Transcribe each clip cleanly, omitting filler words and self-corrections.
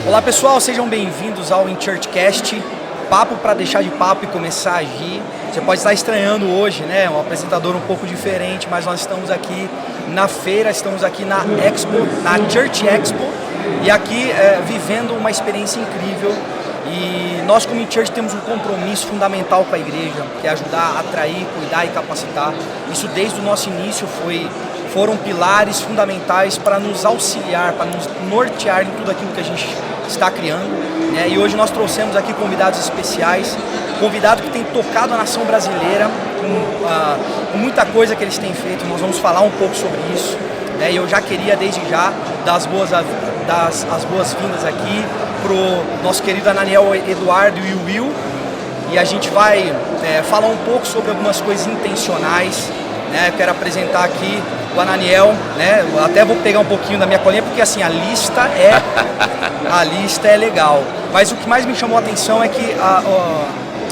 Olá pessoal, sejam bem-vindos ao InChurchCast, papo para deixar de papo e começar a agir. Você pode estar estranhando hoje, né? Um apresentador um pouco diferente, mas nós estamos aqui na feira, estamos aqui na Expo, na Church Expo, e aqui vivendo uma experiência incrível. E nós como InChurch temos um compromisso fundamental com a igreja, que é ajudar a atrair, cuidar e capacitar. Isso desde o nosso início foram pilares fundamentais para nos auxiliar, para nos nortear em tudo aquilo que a gente está criando, né? E hoje nós trouxemos aqui convidados especiais, convidados que têm tocado a nação brasileira com muita coisa que eles têm feito. Nós vamos falar um pouco sobre isso, né? E eu já queria desde já dar as boas-vindas aqui pro nosso querido Ananiel Eduardo e o Will, e a gente vai falar um pouco sobre algumas coisas intencionais, né? Eu quero apresentar aqui o Ananiel, né? Eu até vou pegar um pouquinho da minha colinha, porque assim, a lista é legal, mas o que mais me chamou a atenção é que,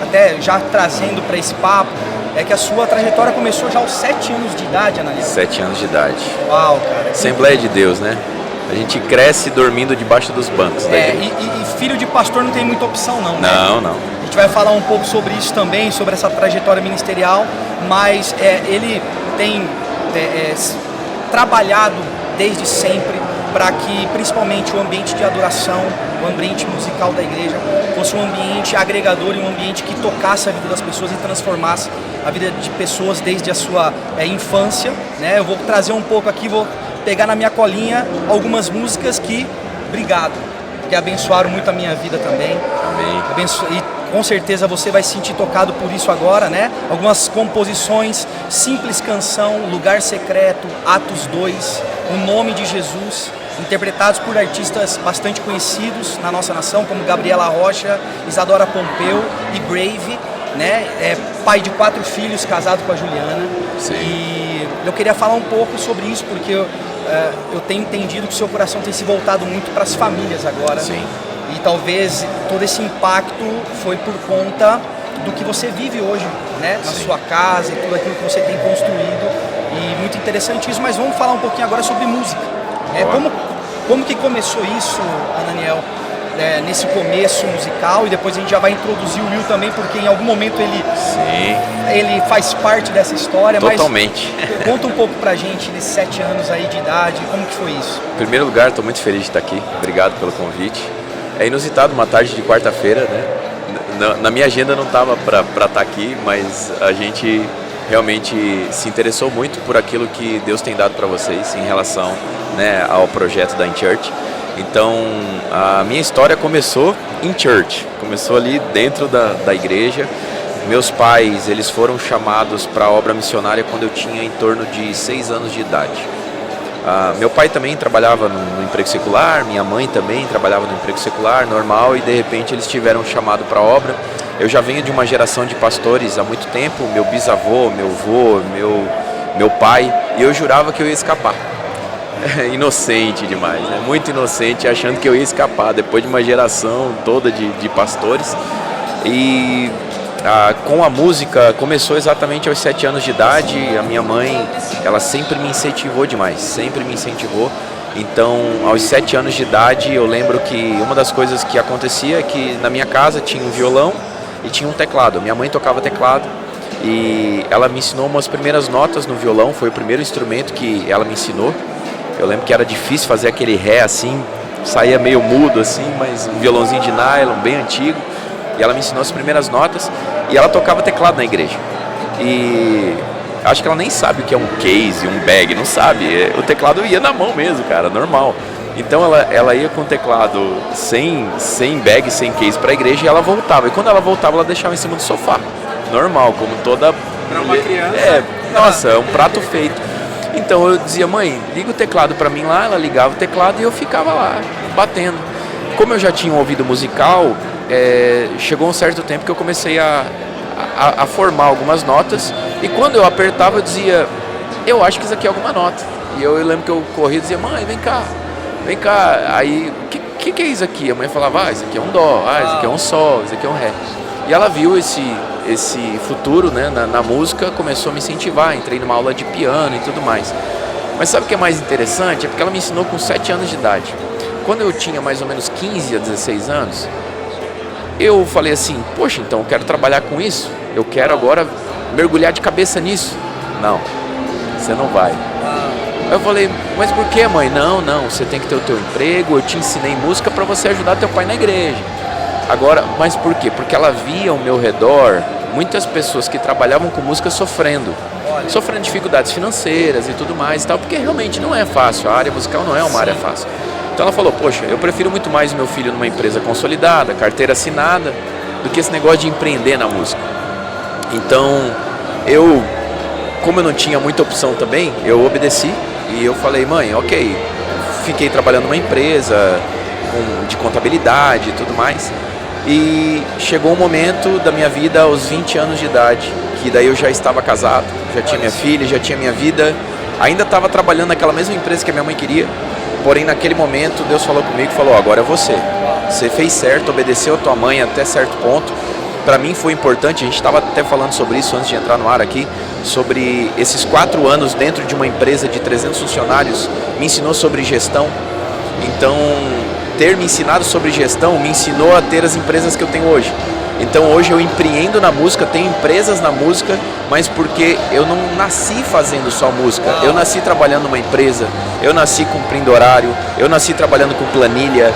até já trazendo para esse papo, é que a sua trajetória começou já aos 7 anos de idade, Ananiel. 7 anos de idade. Uau, cara. Assembleia de Deus, né? A gente cresce dormindo debaixo dos bancos da igreja. E filho de pastor não tem muita opção não, né? Não. A gente vai falar um pouco sobre isso também, sobre essa trajetória ministerial, mas ele tem trabalhado desde sempre para que principalmente o ambiente de adoração, o ambiente musical da igreja fosse um ambiente agregador e um ambiente que tocasse a vida das pessoas e transformasse a vida de pessoas desde a sua infância, né? Eu vou trazer um pouco aqui, vou pegar na minha colinha algumas músicas que abençoaram muito a minha vida também. Amém. E com certeza você vai se sentir tocado por isso agora, né? Algumas composições, Simples Canção, Lugar Secreto, Atos 2, O Nome de Jesus, interpretados por artistas bastante conhecidos na nossa nação, como Gabriela Rocha, Isadora Pompeu e Brave, né? Pai de 4 filhos, casado com a Juliana. Sim. E eu queria falar um pouco sobre isso, porque eu tenho entendido que o seu coração tem se voltado muito para as famílias agora. Sim. E talvez todo esse impacto foi por conta do que você vive hoje, né? Na sua casa e tudo aquilo que você tem construído. E muito interessante isso, mas vamos falar um pouquinho agora sobre música. Como que começou isso, Ananiel? Nesse começo musical, e depois a gente já vai introduzir o Will também, porque em algum momento ele faz parte dessa história. Totalmente. Mas conta um pouco pra gente nesses 7 anos aí de idade, como que foi isso? Em primeiro lugar, estou muito feliz de estar aqui. Obrigado pelo convite. É inusitado uma tarde de quarta-feira, né? Na minha agenda não estava para estar aqui, mas a gente realmente se interessou muito por aquilo que Deus tem dado para vocês em relação, né, ao projeto da InChurch. Então, a minha história começou em church, começou ali dentro da igreja. Meus pais, eles foram chamados para a obra missionária quando eu tinha em torno de 6 anos de idade. Meu pai também trabalhava no emprego secular, minha mãe também trabalhava no emprego secular, normal, e de repente eles tiveram um chamado para a obra. Eu já venho de uma geração de pastores há muito tempo, meu bisavô, meu avô, meu pai, e eu jurava que eu ia escapar. Inocente demais, né? Muito inocente, achando que eu ia escapar depois de uma geração toda de pastores. E com a música começou exatamente aos 7 anos de idade. A minha mãe, ela sempre me incentivou demais, sempre me incentivou. Então, aos 7 anos de idade, eu lembro que uma das coisas que acontecia é que na minha casa tinha um violão e tinha um teclado. Minha mãe tocava teclado e ela me ensinou umas primeiras notas no violão, foi o primeiro instrumento que ela me ensinou. Eu lembro que era difícil fazer aquele ré assim, saía meio mudo assim, mas um violãozinho de nylon, bem antigo. E ela me ensinou as primeiras notas e ela tocava teclado na igreja. E acho que ela nem sabe o que é um case, um bag, não sabe. O teclado ia na mão mesmo, cara, normal. Então ela ia com o teclado sem bag, sem case para a igreja, e ela voltava. E quando ela voltava, ela deixava em cima do sofá. Normal, como toda... Para uma criança... Nossa, é um prato feito. Então eu dizia, mãe, liga o teclado para mim lá. Ela ligava o teclado e eu ficava lá, batendo. Como eu já tinha um ouvido musical, chegou um certo tempo que eu comecei a formar algumas notas. E quando eu apertava, eu dizia, eu acho que isso aqui é alguma nota. E eu lembro que eu corria e dizia, mãe, vem cá. Aí, o que é isso aqui? A mãe falava, isso aqui é um dó, isso aqui é um sol, isso aqui é um ré. E ela viu esse futuro, né, na música, começou a me incentivar, entrei numa aula de piano e tudo mais. Mas sabe o que é mais interessante? É porque ela me ensinou com 7 anos de idade. quando eu tinha mais ou menos 15 a 16 anos, eu falei assim, poxa, então eu quero trabalhar com isso, eu quero agora mergulhar de cabeça nisso. Não, você não vai. Eu falei, mas por que, mãe? Não, você tem que ter o teu emprego, eu te ensinei música para você ajudar teu pai na igreja. Agora, mas por quê? Porque ela via ao meu redor muitas pessoas que trabalhavam com música sofrendo dificuldades financeiras e tudo mais e tal, porque realmente não é fácil, a área musical não é uma área fácil. Então ela falou, poxa, eu prefiro muito mais meu filho numa empresa consolidada, carteira assinada, do que esse negócio de empreender na música. Então, como eu não tinha muita opção também, eu obedeci e eu falei, mãe, ok, fiquei trabalhando numa empresa de contabilidade e tudo mais. E chegou um momento da minha vida aos 20 anos de idade, que daí eu já estava casado, já tinha minha filha, já tinha minha vida, ainda estava trabalhando naquela mesma empresa que a minha mãe queria, porém naquele momento Deus falou comigo e falou, agora é você fez certo, obedeceu a tua mãe até certo ponto. Para mim foi importante, a gente estava até falando sobre isso antes de entrar no ar aqui, sobre esses 4 anos dentro de uma empresa de 300 funcionários, me ensinou sobre gestão. Então, ter me ensinado sobre gestão me ensinou a ter as empresas que eu tenho hoje. Então hoje eu empreendo na música, tenho empresas na música, mas porque eu não nasci fazendo só música, eu nasci trabalhando numa empresa, eu nasci cumprindo horário, eu nasci trabalhando com planilha.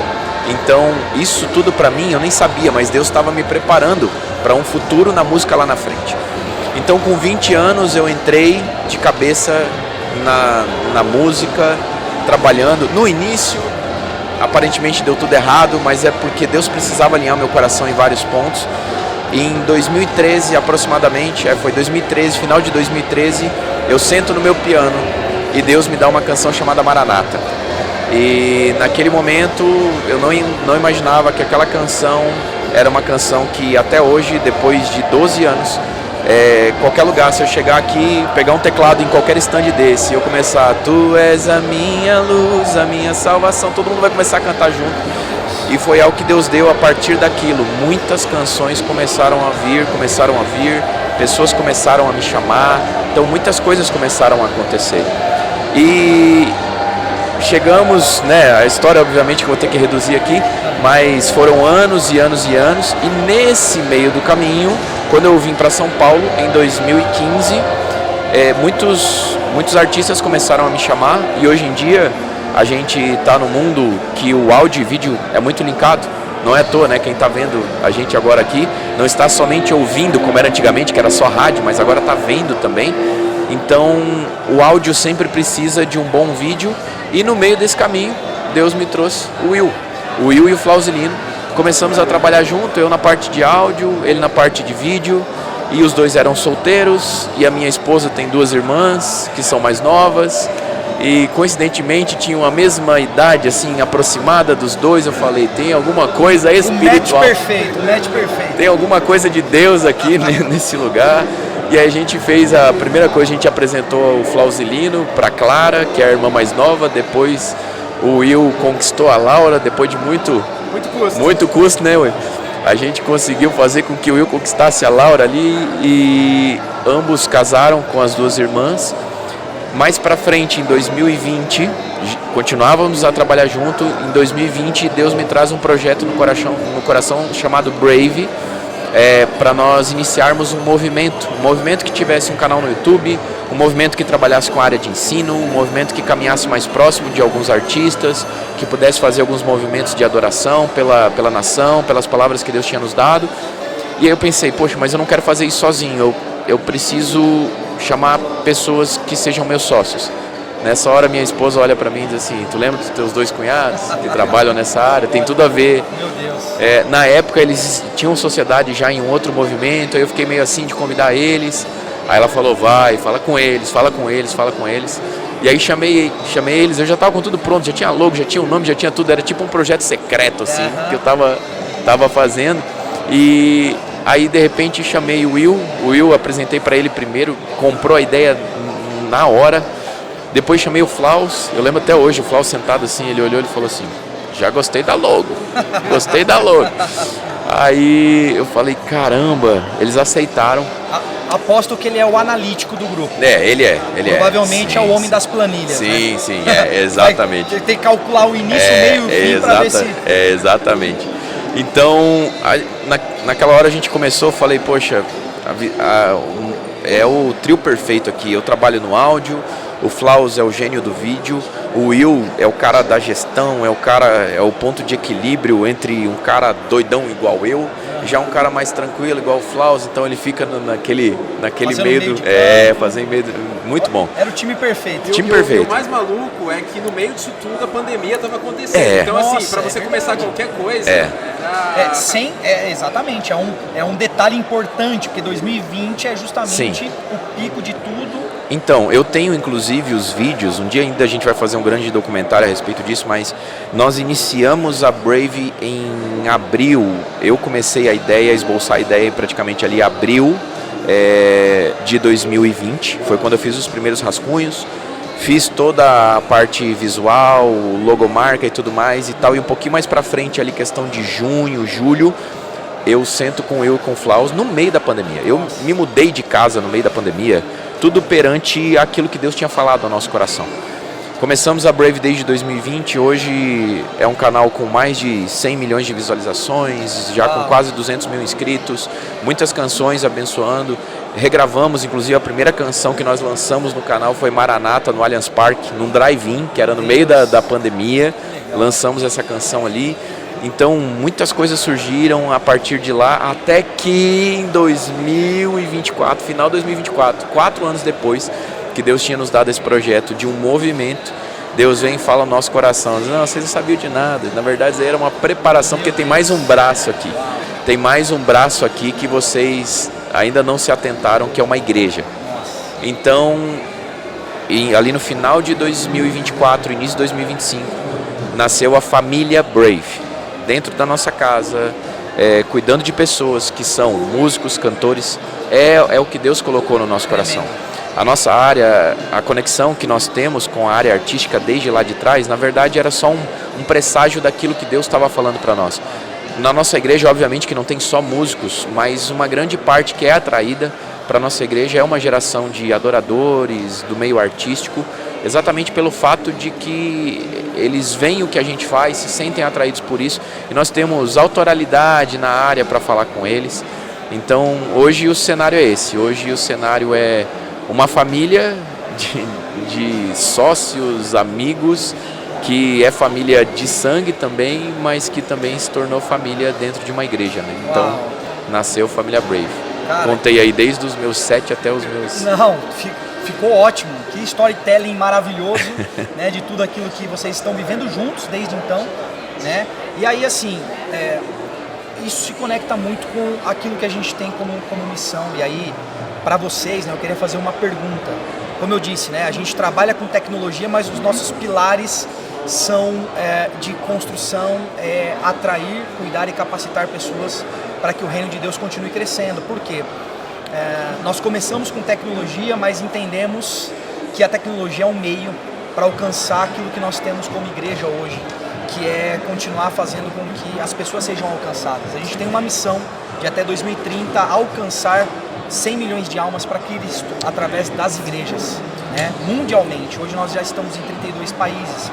Então isso tudo para mim eu nem sabia, mas Deus estava me preparando para um futuro na música lá na frente. Então com 20 anos eu entrei de cabeça na música, trabalhando. No início aparentemente deu tudo errado, mas é porque Deus precisava alinhar meu coração em vários pontos. E em 2013 aproximadamente, foi 2013, final de 2013, eu sento no meu piano e Deus me dá uma canção chamada Maranata. E naquele momento eu não imaginava que aquela canção era uma canção que até hoje, depois de 12 anos, qualquer lugar, se eu chegar aqui, pegar um teclado em qualquer stand desse, eu começar, tu és a minha luz, a minha salvação, todo mundo vai começar a cantar junto. E foi algo que Deus deu a partir daquilo. Muitas canções começaram a vir, pessoas começaram a me chamar, então muitas coisas começaram a acontecer. E chegamos, a história obviamente que eu vou ter que reduzir aqui, mas foram anos e anos e anos, e nesse meio do caminho, quando eu vim para São Paulo em 2015, muitos artistas começaram a me chamar, e hoje em dia a gente está no mundo que o áudio e vídeo é muito linkado. Não é à toa, quem está vendo a gente agora aqui não está somente ouvindo como era antigamente, que era só rádio, mas agora está vendo também. Então o áudio sempre precisa de um bom vídeo, e no meio desse caminho Deus me trouxe o Will e o Flauzilino. Começamos a trabalhar junto, eu na parte de áudio, ele na parte de vídeo, e os dois eram solteiros, e a minha esposa tem 2 irmãs que são mais novas, e coincidentemente tinham a mesma idade, assim, aproximada dos dois. Eu falei, tem alguma coisa espiritual, o match perfeito, tem alguma coisa de Deus aqui nesse lugar. E aí a gente fez a primeira coisa, a gente apresentou o Flauzilino para Clara, que é a irmã mais nova. Depois o Will conquistou a Laura, depois de muito custo, né, Will? A gente conseguiu fazer com que o Will conquistasse a Laura ali, e ambos casaram com as 2 irmãs. Mais para frente, em 2020, continuávamos a trabalhar junto. Em 2020, Deus me traz um projeto no coração chamado Brave, para nós iniciarmos um movimento que tivesse um canal no YouTube, um movimento que trabalhasse com a área de ensino, um movimento que caminhasse mais próximo de alguns artistas, que pudesse fazer alguns movimentos de adoração pela nação, pelas palavras que Deus tinha nos dado. E aí eu pensei, poxa, mas eu não quero fazer isso sozinho, eu preciso chamar pessoas que sejam meus sócios. Nessa hora minha esposa olha para mim e diz assim, tu lembra dos teus 2 cunhados que trabalham nessa área? Tem tudo a ver. Meu Deus. Na época eles tinham sociedade já em um outro movimento, aí eu fiquei meio assim de convidar eles. Aí ela falou, vai, fala com eles. E aí chamei eles, eu já estava com tudo pronto, já tinha logo, já tinha o nome, já tinha tudo, era tipo um projeto secreto assim, que eu tava fazendo. E aí de repente chamei o Will, apresentei para ele primeiro, comprou a ideia na hora. Depois chamei o Flaus, eu lembro até hoje, o Flaus sentado assim, ele olhou e falou assim, já gostei da logo. Aí eu falei, caramba, eles aceitaram. Aposto que ele é o analítico do grupo. Ele é. Provavelmente é o homem das planilhas. Sim, né? sim, exatamente. Tem que calcular o início, o meio e o fim para ver se... exatamente. Então, naquela hora a gente começou, falei, poxa, é o trio perfeito aqui. Eu trabalho no áudio, o Flaus é o gênio do vídeo, o Will é o cara da gestão, é o ponto de equilíbrio entre um cara doidão igual eu, já um cara mais tranquilo igual o Flaus, então ele fica naquele meio do... fazendo meio muito bom. Era o time perfeito. E o mais maluco é que no meio disso tudo a pandemia estava acontecendo. Então assim, para você começar qualquer coisa... Exatamente, é um detalhe importante, porque 2020 é justamente o pico de tudo. Então, eu tenho inclusive os vídeos, um dia ainda a gente vai fazer um grande documentário a respeito disso, mas nós iniciamos a Brave em abril. Eu comecei a esboçar a ideia praticamente ali em abril de 2020, foi quando eu fiz os primeiros rascunhos, fiz toda a parte visual, logomarca e tudo mais e tal, e um pouquinho mais pra frente ali, questão de junho, julho, eu sento com eu e com o Flaus no meio da pandemia. Eu me mudei de casa no meio da pandemia, tudo perante aquilo que Deus tinha falado ao nosso coração. Começamos a Brave desde 2020, hoje é um canal com mais de 100 milhões de visualizações, já com quase 200 mil inscritos, muitas canções abençoando. Regravamos, inclusive a primeira canção que nós lançamos no canal foi Maranata, no Allianz Parque, num drive-in, que era no meio da pandemia, lançamos essa canção ali. Então muitas coisas surgiram a partir de lá, até que em 2024, final de 2024, 4 anos depois que Deus tinha nos dado esse projeto de um movimento, Deus vem e fala no nosso coração, não, vocês não sabiam de nada, na verdade era uma preparação, porque tem mais um braço aqui, que vocês ainda não se atentaram, que é uma igreja. Então, ali no final de 2024, início de 2025, nasceu a família Brave, dentro da nossa casa, cuidando de pessoas que são músicos, cantores, é o que Deus colocou no nosso coração. A nossa área, a conexão que nós temos com a área artística desde lá de trás, na verdade era só um presságio daquilo que Deus estava falando para nós. Na nossa igreja, obviamente que não tem só músicos, mas uma grande parte que é atraída para a nossa igreja é uma geração de adoradores do meio artístico, exatamente pelo fato de que eles veem o que a gente faz, se sentem atraídos por isso, e nós temos autoralidade na área para falar com eles. Então, hoje o cenário é esse, hoje o cenário é uma família de sócios, amigos, que é família de sangue também, mas que também se tornou família dentro de uma igreja, né? Então, nasceu Família Brave. Cara, contei aí desde os meus 7 até os meus... Não, ficou ótimo. Que storytelling maravilhoso, né? De tudo aquilo que vocês estão vivendo juntos desde então, né? E aí, assim, isso se conecta muito com aquilo que a gente tem como missão. E aí, para vocês, né, eu queria fazer uma pergunta. Como eu disse, né, a gente trabalha com tecnologia, mas os nossos pilares são de construção, atrair, cuidar e capacitar pessoas para que o reino de Deus continue crescendo. Por quê? Nós começamos com tecnologia, mas entendemos que a tecnologia é um meio para alcançar aquilo que nós temos como igreja hoje, que é continuar fazendo com que as pessoas sejam alcançadas. A gente tem uma missão de até 2030 alcançar 100 milhões de almas para Cristo através das igrejas, né? Mundialmente. Hoje nós já estamos em 32 países,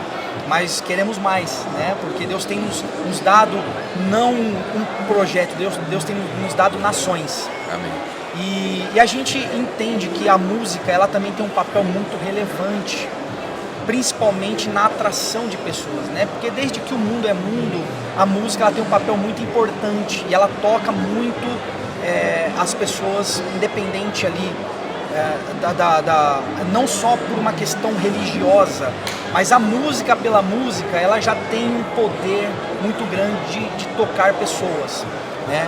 mas queremos mais, né? Porque Deus tem nos dado não um projeto, Deus tem nos dado nações. Amém. E a gente entende que a música, ela também tem um papel muito relevante, principalmente na atração de pessoas, né? Porque desde que o mundo é mundo, a música ela tem um papel muito importante e ela toca muito as pessoas, independente ali não só por uma questão religiosa, mas a música pela música, ela já tem um poder muito grande de tocar pessoas, né?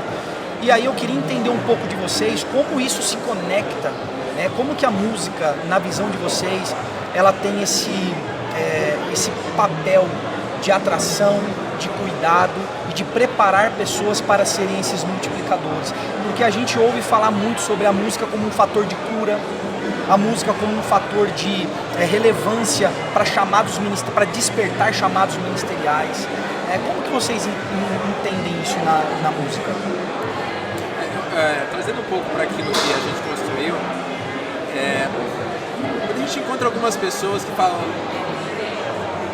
E aí eu queria entender um pouco de vocês, como isso se conecta, né? Como que a música, na visão de vocês, ela tem esse papel de atração, de cuidado e de preparar pessoas para serem esses multiplicadores. Porque a gente ouve falar muito sobre a música como um fator de cura, a música como um fator de relevância para despertar chamados ministeriais, Como que vocês entendem isso na música? Trazendo um pouco para aquilo que a gente construiu, quando a gente encontra algumas pessoas que falam: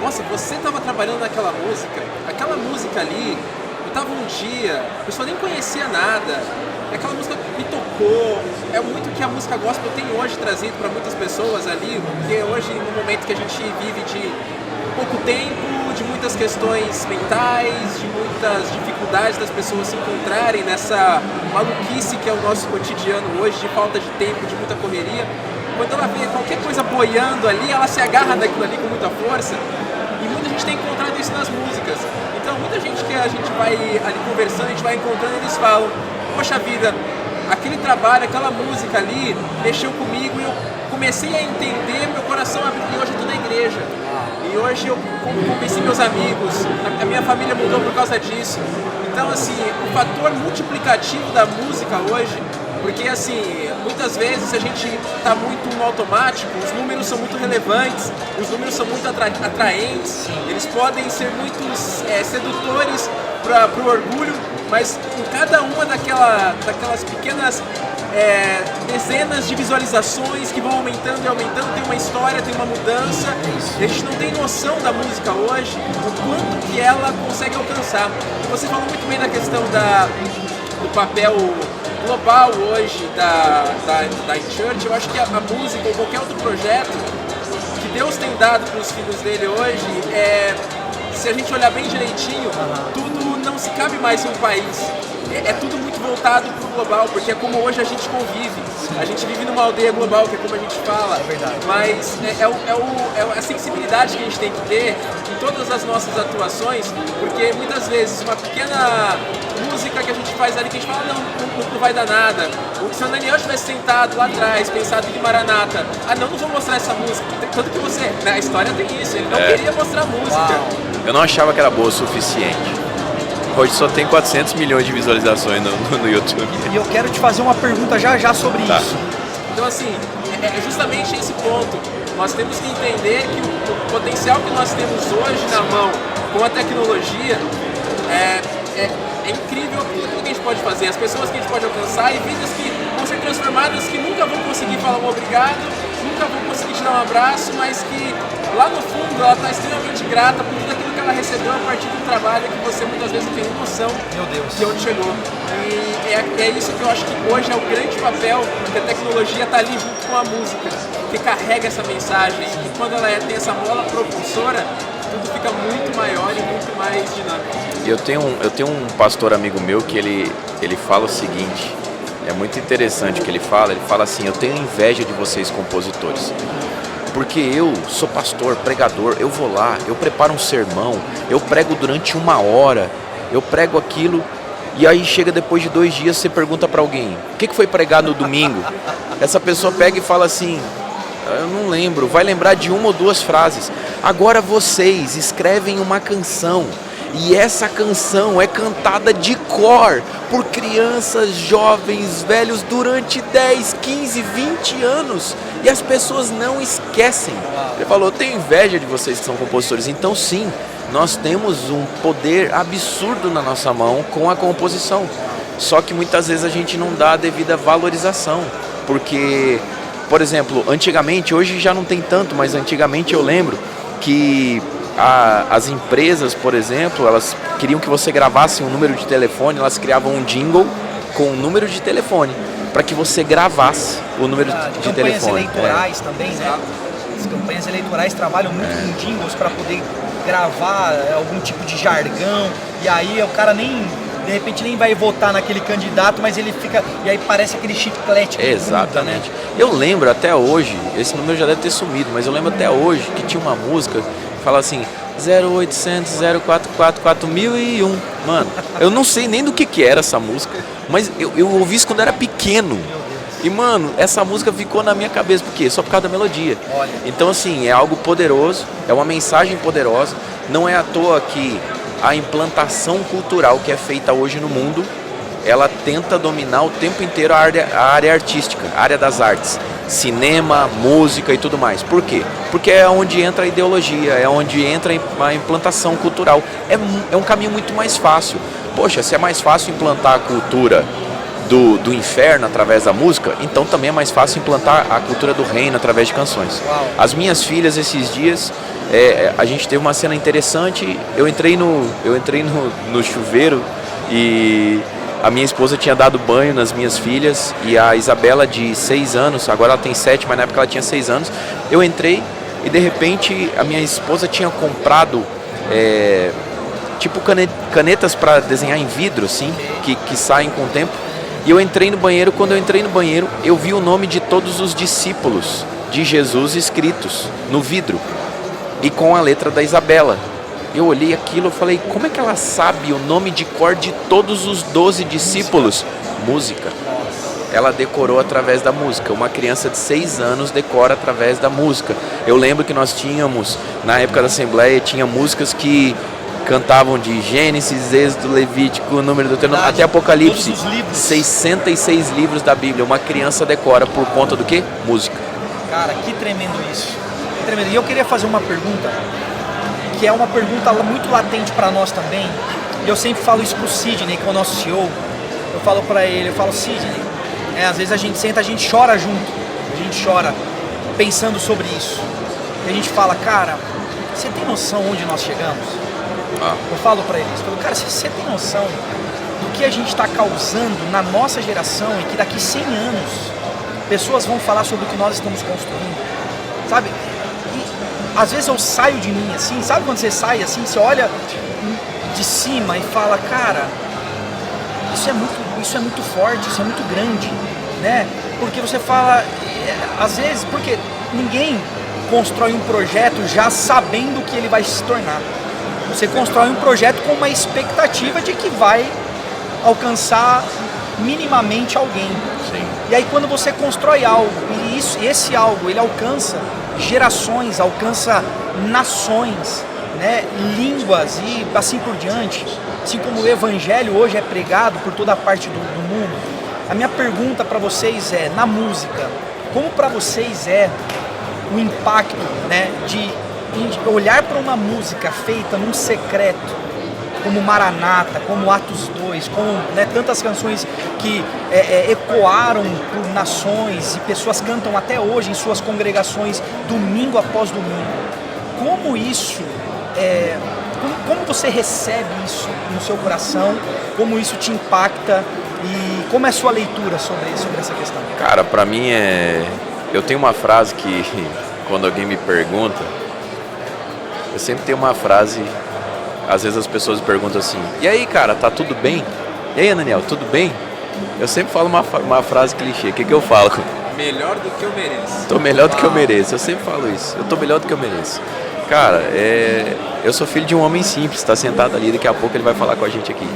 nossa, você estava trabalhando naquela música, aquela música ali, eu estava um dia, a pessoa nem conhecia nada, e aquela música me tocou. É muito que a música gospel tem hoje trazido para muitas pessoas ali, porque hoje, no momento que a gente vive de pouco tempo, de muitas questões mentais, de muitas dificuldades das pessoas se encontrarem nessa maluquice que é o nosso cotidiano hoje, de falta de tempo, de muita correria, quando ela vê qualquer coisa boiando ali, ela se agarra daquilo ali com muita força, e muita gente tem encontrado isso nas músicas. Então, muita gente que a gente vai ali conversando, a gente vai encontrando, eles falam: poxa vida, aquele trabalho, aquela música ali mexeu comigo e eu comecei a entender, meu coração abriu, e hoje eu estou na igreja. E hoje eu convenci meus amigos, a minha família mudou por causa disso. Então, assim, o fator multiplicativo da música hoje, porque, assim, muitas vezes a gente está muito no automático, os números são muito relevantes, os números são muito atraentes, eles podem ser muito sedutores para o orgulho, mas em cada uma daquelas pequenas dezenas de visualizações que vão aumentando e aumentando, tem uma história, tem uma mudança, e a gente não tem noção da música hoje, o quanto que ela consegue alcançar. Você falou muito bem da questão do papel global hoje da iChurch. Eu acho que a música ou qualquer outro projeto que Deus tem dado para os filhos dele hoje, se a gente olhar bem direitinho, tudo não se cabe mais em um país. É tudo muito voltado para o global, porque é como hoje a gente convive. A gente vive numa aldeia global, que é como a gente fala. É verdade. Mas é a sensibilidade que a gente tem que ter em todas as nossas atuações, porque muitas vezes uma pequena música que a gente faz ali, que a gente fala: não vai dar nada. Se o Daniel tivesse sentado lá atrás, pensado em Maranata, não vou mostrar essa música. Tanto que você, a história tem isso, ele não queria mostrar a música. Uau. Eu não achava que era boa o suficiente. Hoje só tem 400 milhões de visualizações no YouTube. E eu quero te fazer uma pergunta já sobre isso. Então, assim, é justamente esse ponto. Nós temos que entender que o potencial que nós temos hoje na mão com a tecnologia é incrível tudo que a gente pode fazer, as pessoas que a gente pode alcançar e vidas que vão ser transformadas, que nunca vão conseguir falar um obrigado, nunca vão conseguir te dar um abraço, mas que lá no fundo ela está extremamente grata por tudo aquilo que ela recebeu a partir do trabalho que você muitas vezes não tem noção de onde chegou. E é isso que eu acho que hoje é o grande papel que a tecnologia está ali junto com a música, que carrega essa mensagem, e quando ela tem essa mola propulsora, tudo fica muito maior e muito mais dinâmico. Eu tenho um pastor amigo meu que ele fala o seguinte, é muito interessante o que ele fala assim: eu tenho inveja de vocês compositores, porque eu sou pastor, pregador, eu vou lá, eu preparo um sermão, eu prego durante 1 hora, eu prego aquilo, e aí chega depois de 2 dias, você pergunta para alguém: o que foi pregado no domingo? Essa pessoa pega e fala assim: eu não lembro, vai lembrar de 1 ou 2 frases. Agora vocês escrevem uma canção, e essa canção é cantada de cor por crianças, jovens, velhos durante 10, 15, 20 anos. E as pessoas não esquecem. Ele falou: eu tenho inveja de vocês que são compositores. Então sim, nós temos um poder absurdo na nossa mão com a composição. Só que muitas vezes a gente não dá a devida valorização. Porque, por exemplo, antigamente, hoje já não tem tanto, mas antigamente eu lembro que as empresas, por exemplo, elas queriam que você gravasse um número de telefone, elas criavam um jingle com um número de telefone para que você gravasse o número de telefone. Campanhas eleitorais também, né? As campanhas eleitorais trabalham muito com jingles para poder gravar algum tipo de jargão, e aí o cara de repente nem vai votar naquele candidato, mas ele fica, e aí parece aquele chiclete. Exatamente. Gruda, né? Eu lembro até hoje, esse número já deve ter sumido, mas eu lembro até hoje que tinha uma música que fala assim: 0800 044 4001. Mano, eu não sei nem do que era essa música, mas eu ouvi isso quando era pequeno. E, mano, essa música ficou na minha cabeça. Por quê? Só por causa da melodia. Olha. Então, assim, é algo poderoso, é uma mensagem poderosa. Não é à toa que a implantação cultural que é feita hoje no mundo, ela tenta dominar o tempo inteiro a área artística, a área das artes. cinema, música e tudo mais. Por quê? Porque é onde entra a ideologia, é onde entra a implantação cultural. É um caminho muito mais fácil. Poxa, se é mais fácil implantar a cultura do inferno através da música, então também é mais fácil implantar a cultura do reino através de canções. Uau. As minhas filhas, esses dias, a gente teve uma cena interessante. Eu entrei no chuveiro e a minha esposa tinha dado banho nas minhas filhas, e a Isabela, de 6 anos, agora ela tem 7, mas na época ela tinha 6 anos. Eu entrei e de repente a minha esposa tinha comprado tipo canetas para desenhar em vidro, assim, que saem com o tempo. E eu entrei no banheiro. Quando eu entrei no banheiro, eu vi o nome de todos os discípulos de Jesus escritos no vidro e com a letra da Isabela. Eu olhei aquilo e falei, como é que ela sabe o nome de cor de todos os 12 discípulos? Música. Ela decorou através da música. Uma criança de 6 anos decora através da música. Eu lembro que nós tínhamos, na época da Assembleia, tinha músicas que cantavam de Gênesis, Êxodo, Levítico, Número, Deuteronômio, até Apocalipse. 66 livros da Bíblia. Uma criança decora por conta do quê? Música. Cara, que tremendo isso. Que tremendo. E eu queria fazer uma pergunta, que é uma pergunta muito latente para nós também. E eu sempre falo isso pro Sidney, que é o nosso CEO. Eu falo para ele, Sidney, às vezes a gente senta, a gente chora junto. A gente chora pensando sobre isso. E a gente fala, cara, você tem noção onde nós chegamos? Eu falo para eles, cara, você tem noção do que a gente está causando na nossa geração, e que daqui 100 anos pessoas vão falar sobre o que nós estamos construindo, sabe? E às vezes eu saio de mim assim, sabe quando você sai assim, você olha de cima e fala, cara, isso é muito forte, isso é muito grande, né? Porque você fala, às vezes, porque ninguém constrói um projeto já sabendo o que ele vai se tornar. Você constrói um projeto com uma expectativa de que vai alcançar minimamente alguém. Sim. E aí quando você constrói algo, e esse algo, ele alcança gerações, alcança nações, né, línguas e assim por diante, assim como o evangelho hoje é pregado por toda a parte do mundo. A minha pergunta para vocês é, na música, como para vocês é o impacto, né, de olhar para uma música feita num secreto, como Maranata, como Atos 2, como, né, tantas canções que ecoaram por nações e pessoas cantam até hoje em suas congregações, domingo após domingo. Como isso, como você recebe isso no seu coração, como isso te impacta e como é a sua leitura sobre essa questão? Cara, para mim eu tenho uma frase que quando alguém me pergunta, eu sempre tenho uma frase, às vezes as pessoas me perguntam assim, e aí cara, tá tudo bem? E aí Daniel, tudo bem? Eu sempre falo uma frase clichê, o que eu falo? Melhor do que eu mereço. Tô melhor do que eu mereço, eu sempre falo isso, eu tô melhor do que eu mereço. Cara, eu sou filho de um homem simples, tá sentado ali, daqui a pouco ele vai falar com a gente aqui.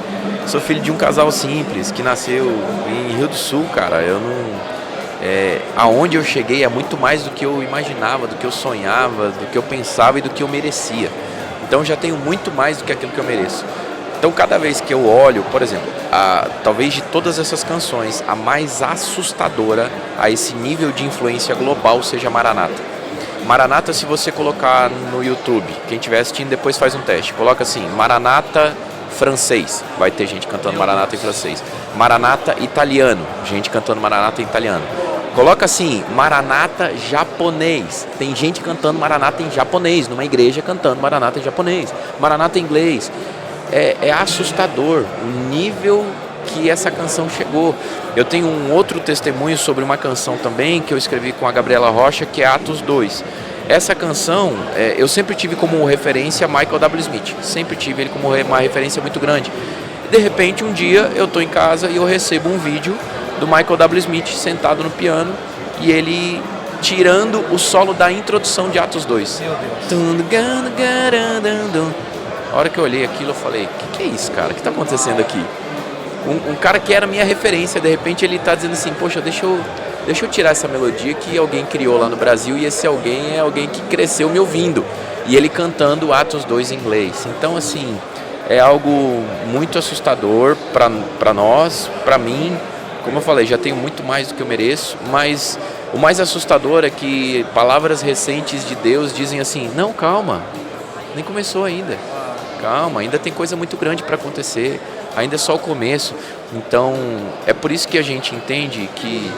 Sou filho de um casal simples, que nasceu em Rio do Sul, cara, eu não... aonde eu cheguei é muito mais do que eu imaginava, do que eu sonhava, do que eu pensava e do que eu merecia. Então já tenho muito mais do que aquilo que eu mereço. Então cada vez que eu olho, por exemplo, talvez de todas essas canções, a mais assustadora a esse nível de influência global seja Maranata. Maranata, se você colocar no YouTube, quem estiver assistindo depois faz um teste, coloca assim, Maranata francês, vai ter gente cantando Maranata em francês. Maranata italiano, gente cantando Maranata em italiano. Coloca assim, Maranata japonês, tem gente cantando Maranata em japonês, numa igreja cantando Maranata em japonês. Maranata em inglês. É assustador o nível que essa canção chegou. Eu tenho um outro testemunho sobre uma canção também que eu escrevi com a Gabriela Rocha, que é Atos 2. Essa canção, eu sempre tive como referência Michael W. Smith, sempre tive ele como uma referência muito grande. De repente, um dia, eu estou em casa e eu recebo um vídeo do Michael W. Smith sentado no piano e ele tirando o solo da introdução de Atos 2. Meu Deus. A hora que eu olhei aquilo, eu falei, o que é isso, cara? O que está acontecendo aqui? Um cara que era minha referência, de repente ele está dizendo assim, poxa, deixa eu tirar essa melodia que alguém criou lá no Brasil e esse alguém é alguém que cresceu me ouvindo. E ele cantando Atos 2 em inglês. Então, assim, é algo muito assustador para nós, para mim. Como eu falei, já tenho muito mais do que eu mereço, mas O mais assustador é que palavras recentes de Deus dizem assim, não, calma, nem começou ainda. Calma, ainda tem coisa muito grande para acontecer, ainda é só o começo. Então, é por isso que a gente entende que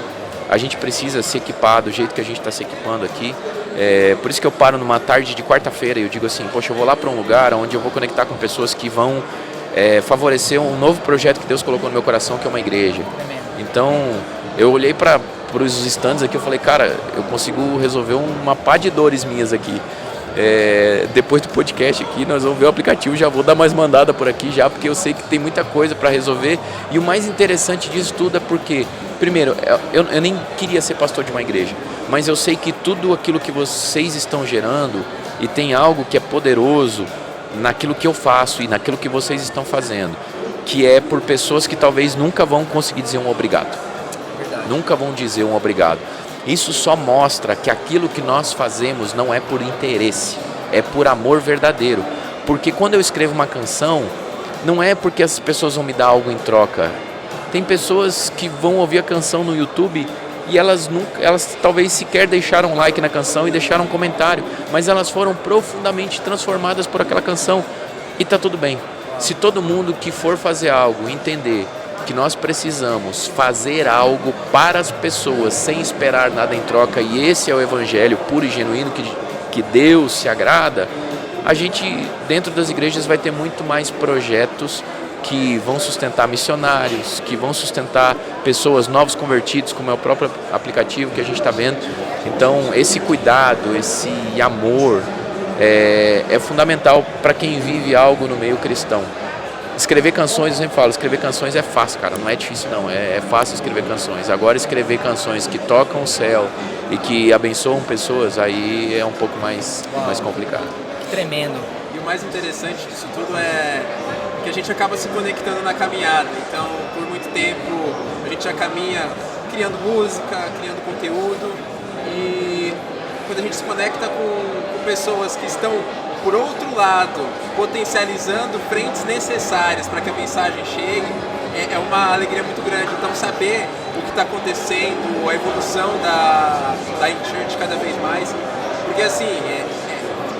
a gente precisa se equipar do jeito que a gente está se equipando aqui. Por isso que eu paro numa tarde de quarta-feira e eu digo assim, poxa, eu vou lá para um lugar onde eu vou conectar com pessoas que vão favorecer um novo projeto que Deus colocou no meu coração, que é uma igreja. Então, eu olhei para os stands aqui, eu falei, cara, eu consigo resolver uma pá de dores minhas aqui. Depois do podcast aqui, nós vamos ver o aplicativo, já vou dar mais mandada por aqui já, porque eu sei que tem muita coisa para resolver. E o mais interessante disso tudo é porque, primeiro, eu nem queria ser pastor de uma igreja, mas eu sei que tudo aquilo que vocês estão gerando, e tem algo que é poderoso naquilo que eu faço e naquilo que vocês estão fazendo, que é por pessoas que talvez nunca vão conseguir dizer um obrigado. Nunca vão dizer um obrigado. Isso só mostra que aquilo que nós fazemos não é por interesse, é por amor verdadeiro. Porque quando eu escrevo uma canção, não é porque as pessoas vão me dar algo em troca. Tem pessoas que vão ouvir a canção no YouTube e elas talvez sequer deixaram um like na canção e deixaram um comentário, mas elas foram profundamente transformadas por aquela canção. E tá tudo bem. Se todo mundo que for fazer algo entender que nós precisamos fazer algo para as pessoas sem esperar nada em troca, e esse é o evangelho puro e genuíno que Deus se agrada, a gente dentro das igrejas vai ter muito mais projetos que vão sustentar missionários, que vão sustentar pessoas, novos convertidos, como é o próprio aplicativo que a gente está vendo. Então esse cuidado, esse amor é fundamental para quem vive algo no meio cristão. Escrever canções, eu sempre falo, escrever canções é fácil, cara, não é difícil não, é fácil escrever canções. Agora escrever canções que tocam o céu e que abençoam pessoas, aí é um pouco mais complicado. Que tremendo. E o mais interessante disso tudo é que a gente acaba se conectando na caminhada. Então, por muito tempo, a gente já caminha criando música, criando conteúdo, e quando a gente se conecta com pessoas que estão por outro lado, potencializando frentes necessárias para que a mensagem chegue, é uma alegria muito grande. Então, saber o que está acontecendo, a evolução da InChurch cada vez mais, porque assim,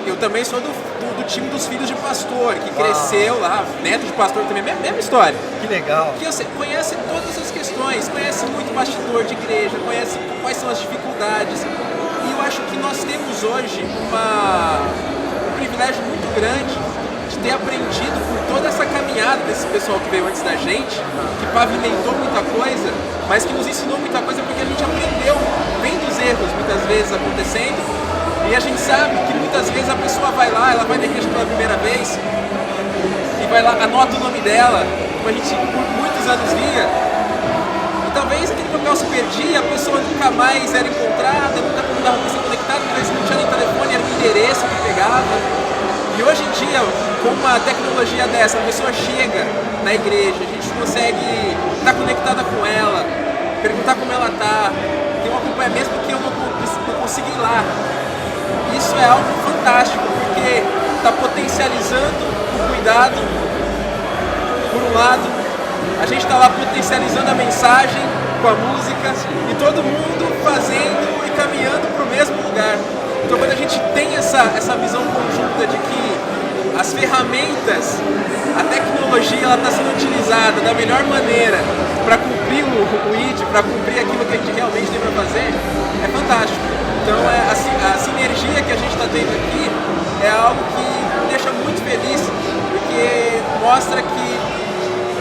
eu também sou do time dos filhos de pastor, que cresceu lá, neto de pastor também, mesma história. Que legal. Que você conhece todas as questões, conhece muito bastidor de igreja, conhece quais são as dificuldades, e eu acho que nós temos hoje um privilégio muito grande de ter aprendido por toda essa caminhada desse pessoal que veio antes da gente, que pavimentou muita coisa, mas que nos ensinou muita coisa, porque a gente aprendeu, vendo os erros muitas vezes acontecendo, e a gente sabe que muitas vezes a pessoa vai lá, ela vai na igreja pela primeira vez, e vai lá, anota o nome dela, como a gente por muitos anos via, e talvez aquele papel se perdia, a pessoa nunca mais era encontrada, nunca dava pra ser conectada, às vezes não tinha nem telefone, era um endereço que pegava. E hoje em dia, com uma tecnologia dessa, a pessoa chega na igreja, a gente consegue estar conectada com ela, perguntar como ela está, ter um acompanhamento que eu não consigo ir lá. Isso é algo fantástico, porque está potencializando o cuidado, por um lado, a gente está lá potencializando a mensagem com a música, e todo mundo fazendo e caminhando para o mesmo lugar. Então, quando a gente tem essa visão conjunta de que as ferramentas, a tecnologia, ela está sendo utilizada da melhor maneira para cumprir o ID, para cumprir aquilo que a gente realmente tem para fazer, é fantástico. Então, a sinergia que a gente está tendo aqui é algo que me deixa muito feliz, porque mostra que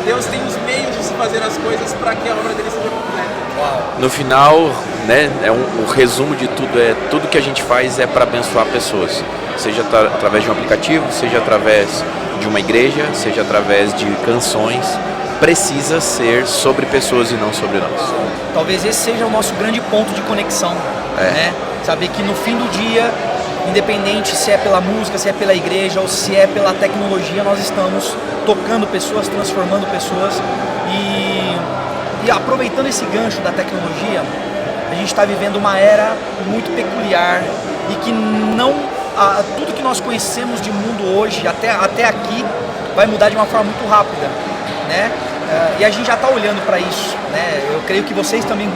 Deus tem os meios de se fazer as coisas para que a obra dele seja completa. No final, né, o resumo de tudo que a gente faz é para abençoar pessoas, seja através de um aplicativo, seja através de uma igreja, seja através de canções, precisa ser sobre pessoas e não sobre nós. Talvez esse seja o nosso grande ponto de conexão, né? Saber que no fim do dia, independente se é pela música, se é pela igreja ou se é pela tecnologia, nós estamos tocando pessoas, transformando pessoas, e aproveitando esse gancho da tecnologia, a gente está vivendo uma era muito peculiar e que tudo que nós conhecemos de mundo hoje, até aqui, vai mudar de uma forma muito rápida, né? E a gente já está olhando para isso, né? Eu creio que vocês também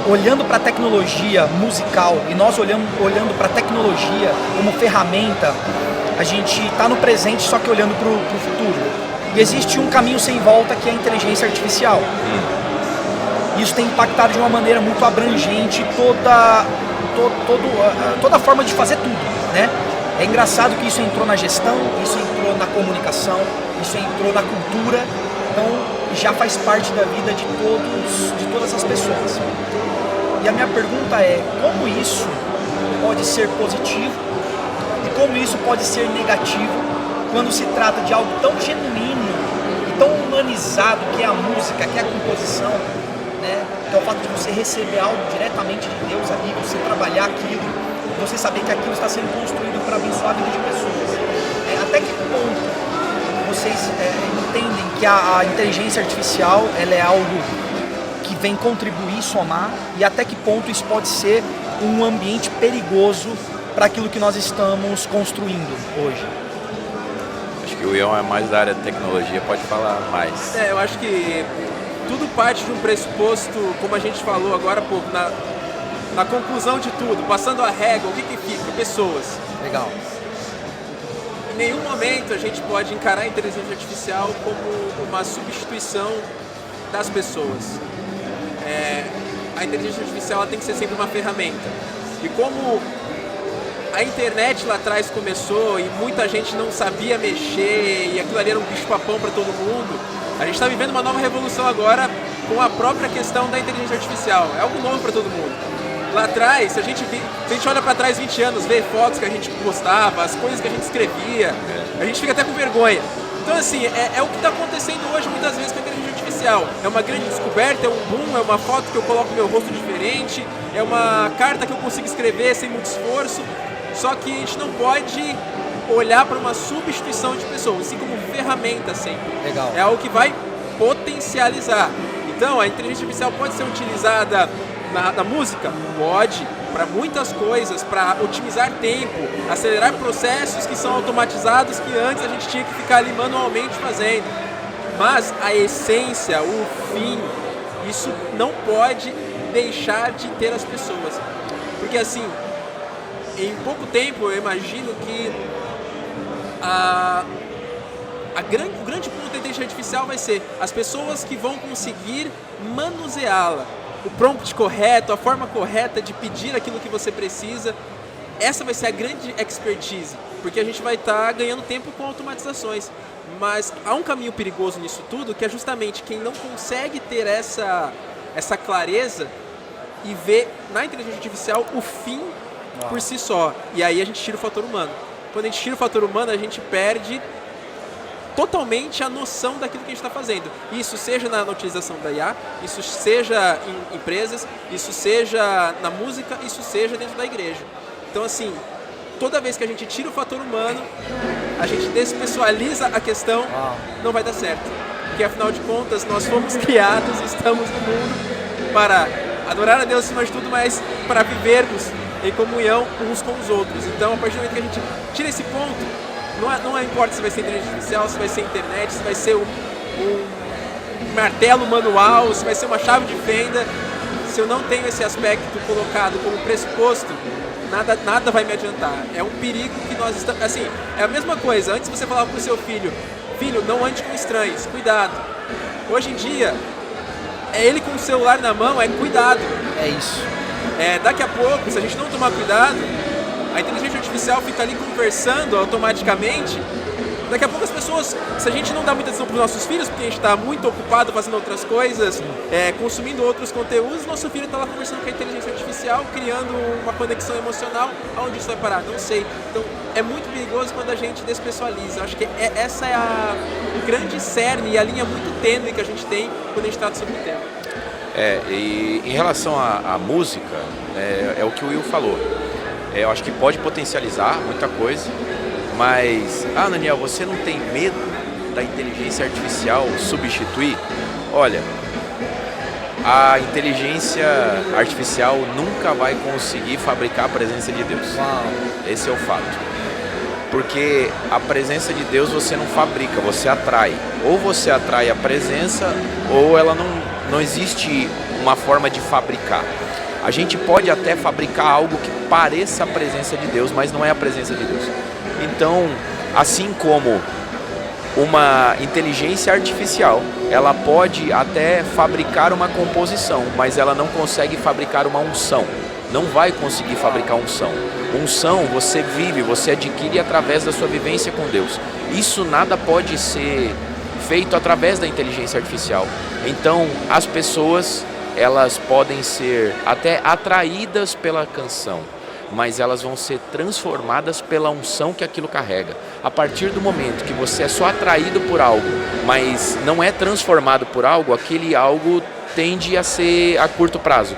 olhando para a tecnologia musical e nós olhando para a tecnologia como ferramenta, a gente está no presente só que olhando para o futuro. E existe um caminho sem volta que é a inteligência artificial. Isso tem impactado de uma maneira muito abrangente toda a forma de fazer tudo, né? É engraçado que isso entrou na gestão, isso entrou na comunicação, isso entrou na cultura, então já faz parte da vida de todas as pessoas. E a minha pergunta é, como isso pode ser positivo e como isso pode ser negativo quando se trata de algo tão genuíno e tão humanizado que é a música, que é a composição, né? Que é o fato de você receber algo diretamente de Deus ali, você trabalhar aquilo, você saber que aquilo está sendo construído para abençoar a vida de pessoas. Até que ponto vocês entendem que a inteligência artificial ela é algo que vem contribuir, somar, e até que ponto isso pode ser um ambiente perigoso para aquilo que nós estamos construindo hoje? Acho que o Ian é mais da área de tecnologia, pode falar mais. Eu acho que tudo parte de um pressuposto, como a gente falou agora há pouco, na conclusão de tudo, passando a régua, o que fica? Pessoas. Legal. Em nenhum momento a gente pode encarar a inteligência artificial como uma substituição das pessoas. A inteligência artificial ela tem que ser sempre uma ferramenta. E como a internet lá atrás começou e muita gente não sabia mexer e aquilo ali era um bicho-papão para todo mundo, a gente está vivendo uma nova revolução agora com a própria questão da inteligência artificial. É algo novo para todo mundo. Lá atrás, se a gente olha para trás 20 anos, vê fotos que a gente postava, as coisas que a gente escrevia, a gente fica até com vergonha. Então, assim, é o que está acontecendo hoje muitas vezes com a inteligência artificial. É uma grande descoberta, é um boom, é uma foto que eu coloco meu rosto diferente, é uma carta que eu consigo escrever sem muito esforço. Só que a gente não pode olhar para uma substituição de pessoas, assim como ferramenta sempre. Legal. É algo que vai potencializar. Então, a inteligência artificial pode ser utilizada na música? Pode, para muitas coisas, para otimizar tempo, acelerar processos que são automatizados que antes a gente tinha que ficar ali manualmente fazendo. Mas a essência, o fim, isso não pode deixar de ter as pessoas. Porque assim, em pouco tempo eu imagino que o grande ponto da inteligência artificial vai ser as pessoas que vão conseguir manuseá-la. O prompt correto, a forma correta de pedir aquilo que você precisa, essa vai ser a grande expertise, porque a gente vai estar ganhando tempo com automatizações. Mas há um caminho perigoso nisso tudo, que é justamente quem não consegue ter essa clareza e ver na inteligência artificial o fim por si só. E aí a gente tira o fator humano. Quando a gente tira o fator humano, a gente perde totalmente a noção daquilo que a gente está fazendo. Isso seja na utilização da IA, isso seja em empresas, isso seja na música, isso seja dentro da igreja. Então, assim, toda vez que a gente tira o fator humano, a gente despessoaliza a questão, não vai dar certo. Porque, afinal de contas, nós fomos criados, estamos no mundo para adorar a Deus acima de tudo, mas para vivermos em comunhão uns com os outros. Então, a partir do momento que a gente tira esse ponto, não importa se vai ser inteligência artificial, se vai ser internet, se vai ser um martelo manual, se vai ser uma chave de fenda, se eu não tenho esse aspecto colocado como pressuposto, nada vai me adiantar. É um perigo que nós estamos... Assim, é a mesma coisa. Antes você falava para o seu filho, não ande com estranhos, cuidado. Hoje em dia, é ele com o celular na mão, é cuidado. É isso. Daqui a pouco, se a gente não tomar cuidado, a inteligência artificial fica ali conversando automaticamente. Daqui a pouco as pessoas, se a gente não dá muita atenção para os nossos filhos, porque a gente está muito ocupado fazendo outras coisas, consumindo outros conteúdos, nosso filho está lá conversando com a inteligência artificial, criando uma conexão emocional. Aonde isso vai parar? Não sei. Então é muito perigoso quando a gente despessoaliza. Eu acho que essa é o grande cerne e a linha muito tênue que a gente tem quando a gente trata sobre o tema. E em relação à música, é o que o Will falou. Eu acho que pode potencializar muita coisa, mas, Daniel, você não tem medo da inteligência artificial substituir? Olha, a inteligência artificial nunca vai conseguir fabricar a presença de Deus. Esse é o fato. Porque a presença de Deus você não fabrica, você atrai. Ou você atrai a presença, ou ela não existe uma forma de fabricar. A gente pode até fabricar algo que pareça a presença de Deus, mas não é a presença de Deus. Então, assim como uma inteligência artificial, ela pode até fabricar uma composição, mas ela não consegue fabricar uma unção. Não vai conseguir fabricar unção. Unção você vive, você adquire através da sua vivência com Deus. Isso nada pode ser feito através da inteligência artificial. Então, as pessoas, elas podem ser até atraídas pela canção, mas elas vão ser transformadas pela unção que aquilo carrega. A partir do momento que você é só atraído por algo, mas não é transformado por algo, aquele algo tende a ser a curto prazo.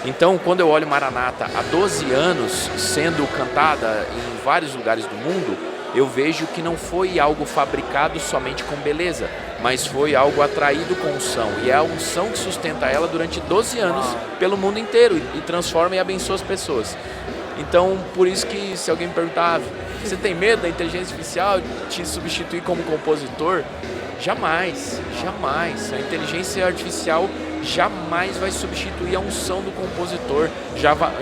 Então, quando eu olho Maranata há 12 anos sendo cantada em vários lugares do mundo, eu vejo que não foi algo fabricado somente com beleza, mas foi algo atraído com unção. E é a unção que sustenta ela durante 12 anos pelo mundo inteiro e transforma e abençoa as pessoas. Então, por isso que se alguém me perguntar, você tem medo da inteligência artificial te substituir como compositor? Jamais, jamais. A inteligência artificial jamais vai substituir a unção do compositor,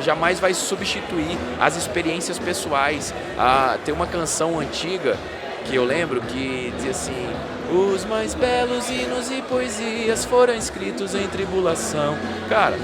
jamais vai substituir as experiências pessoais. Tem uma canção antiga que eu lembro que dizia assim: os mais belos hinos e poesias foram escritos em tribulação. Cara,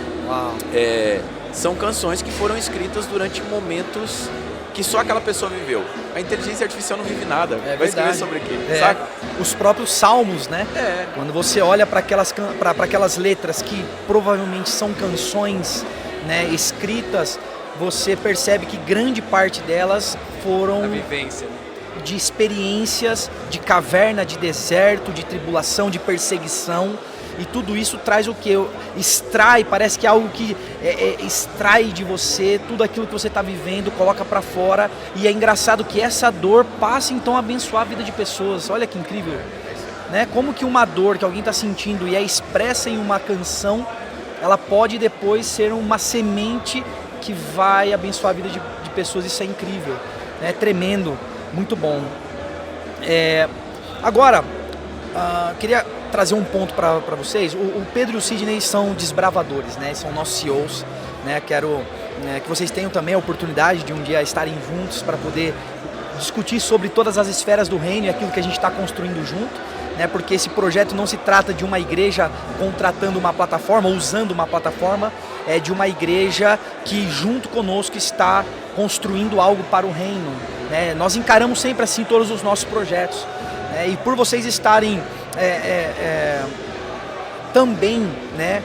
são canções que foram escritas durante momentos que só aquela pessoa viveu. A inteligência artificial não vive nada. Vai escrever sobre o quê? Saca? Os próprios salmos, né? Quando você olha para aquelas letras que provavelmente são canções, né, escritas, você percebe que grande parte delas foram a vivência, né? De experiências de caverna, de deserto, de tribulação, de perseguição. E tudo isso traz o que? Extrai, parece que é algo que extrai de você tudo aquilo que você está vivendo, coloca para fora. E é engraçado que essa dor passa então a abençoar a vida de pessoas. Olha que incrível, né? Como que uma dor que alguém está sentindo e é expressa em uma canção, ela pode depois ser uma semente que vai abençoar a vida de pessoas. Isso é incrível, é tremendo, muito bom. Agora, queria trazer um ponto para vocês. O Pedro e o Sidney são desbravadores, né? São nossos CEOs, né? Quero que vocês tenham também a oportunidade de um dia estarem juntos para poder discutir sobre todas as esferas do reino e aquilo que a gente está construindo junto, né? Porque esse projeto não se trata de uma igreja contratando uma plataforma ou usando uma plataforma, é de uma igreja que junto conosco está construindo algo para o reino, né? Nós encaramos sempre assim todos os nossos projetos, né? E por vocês estarem também, né,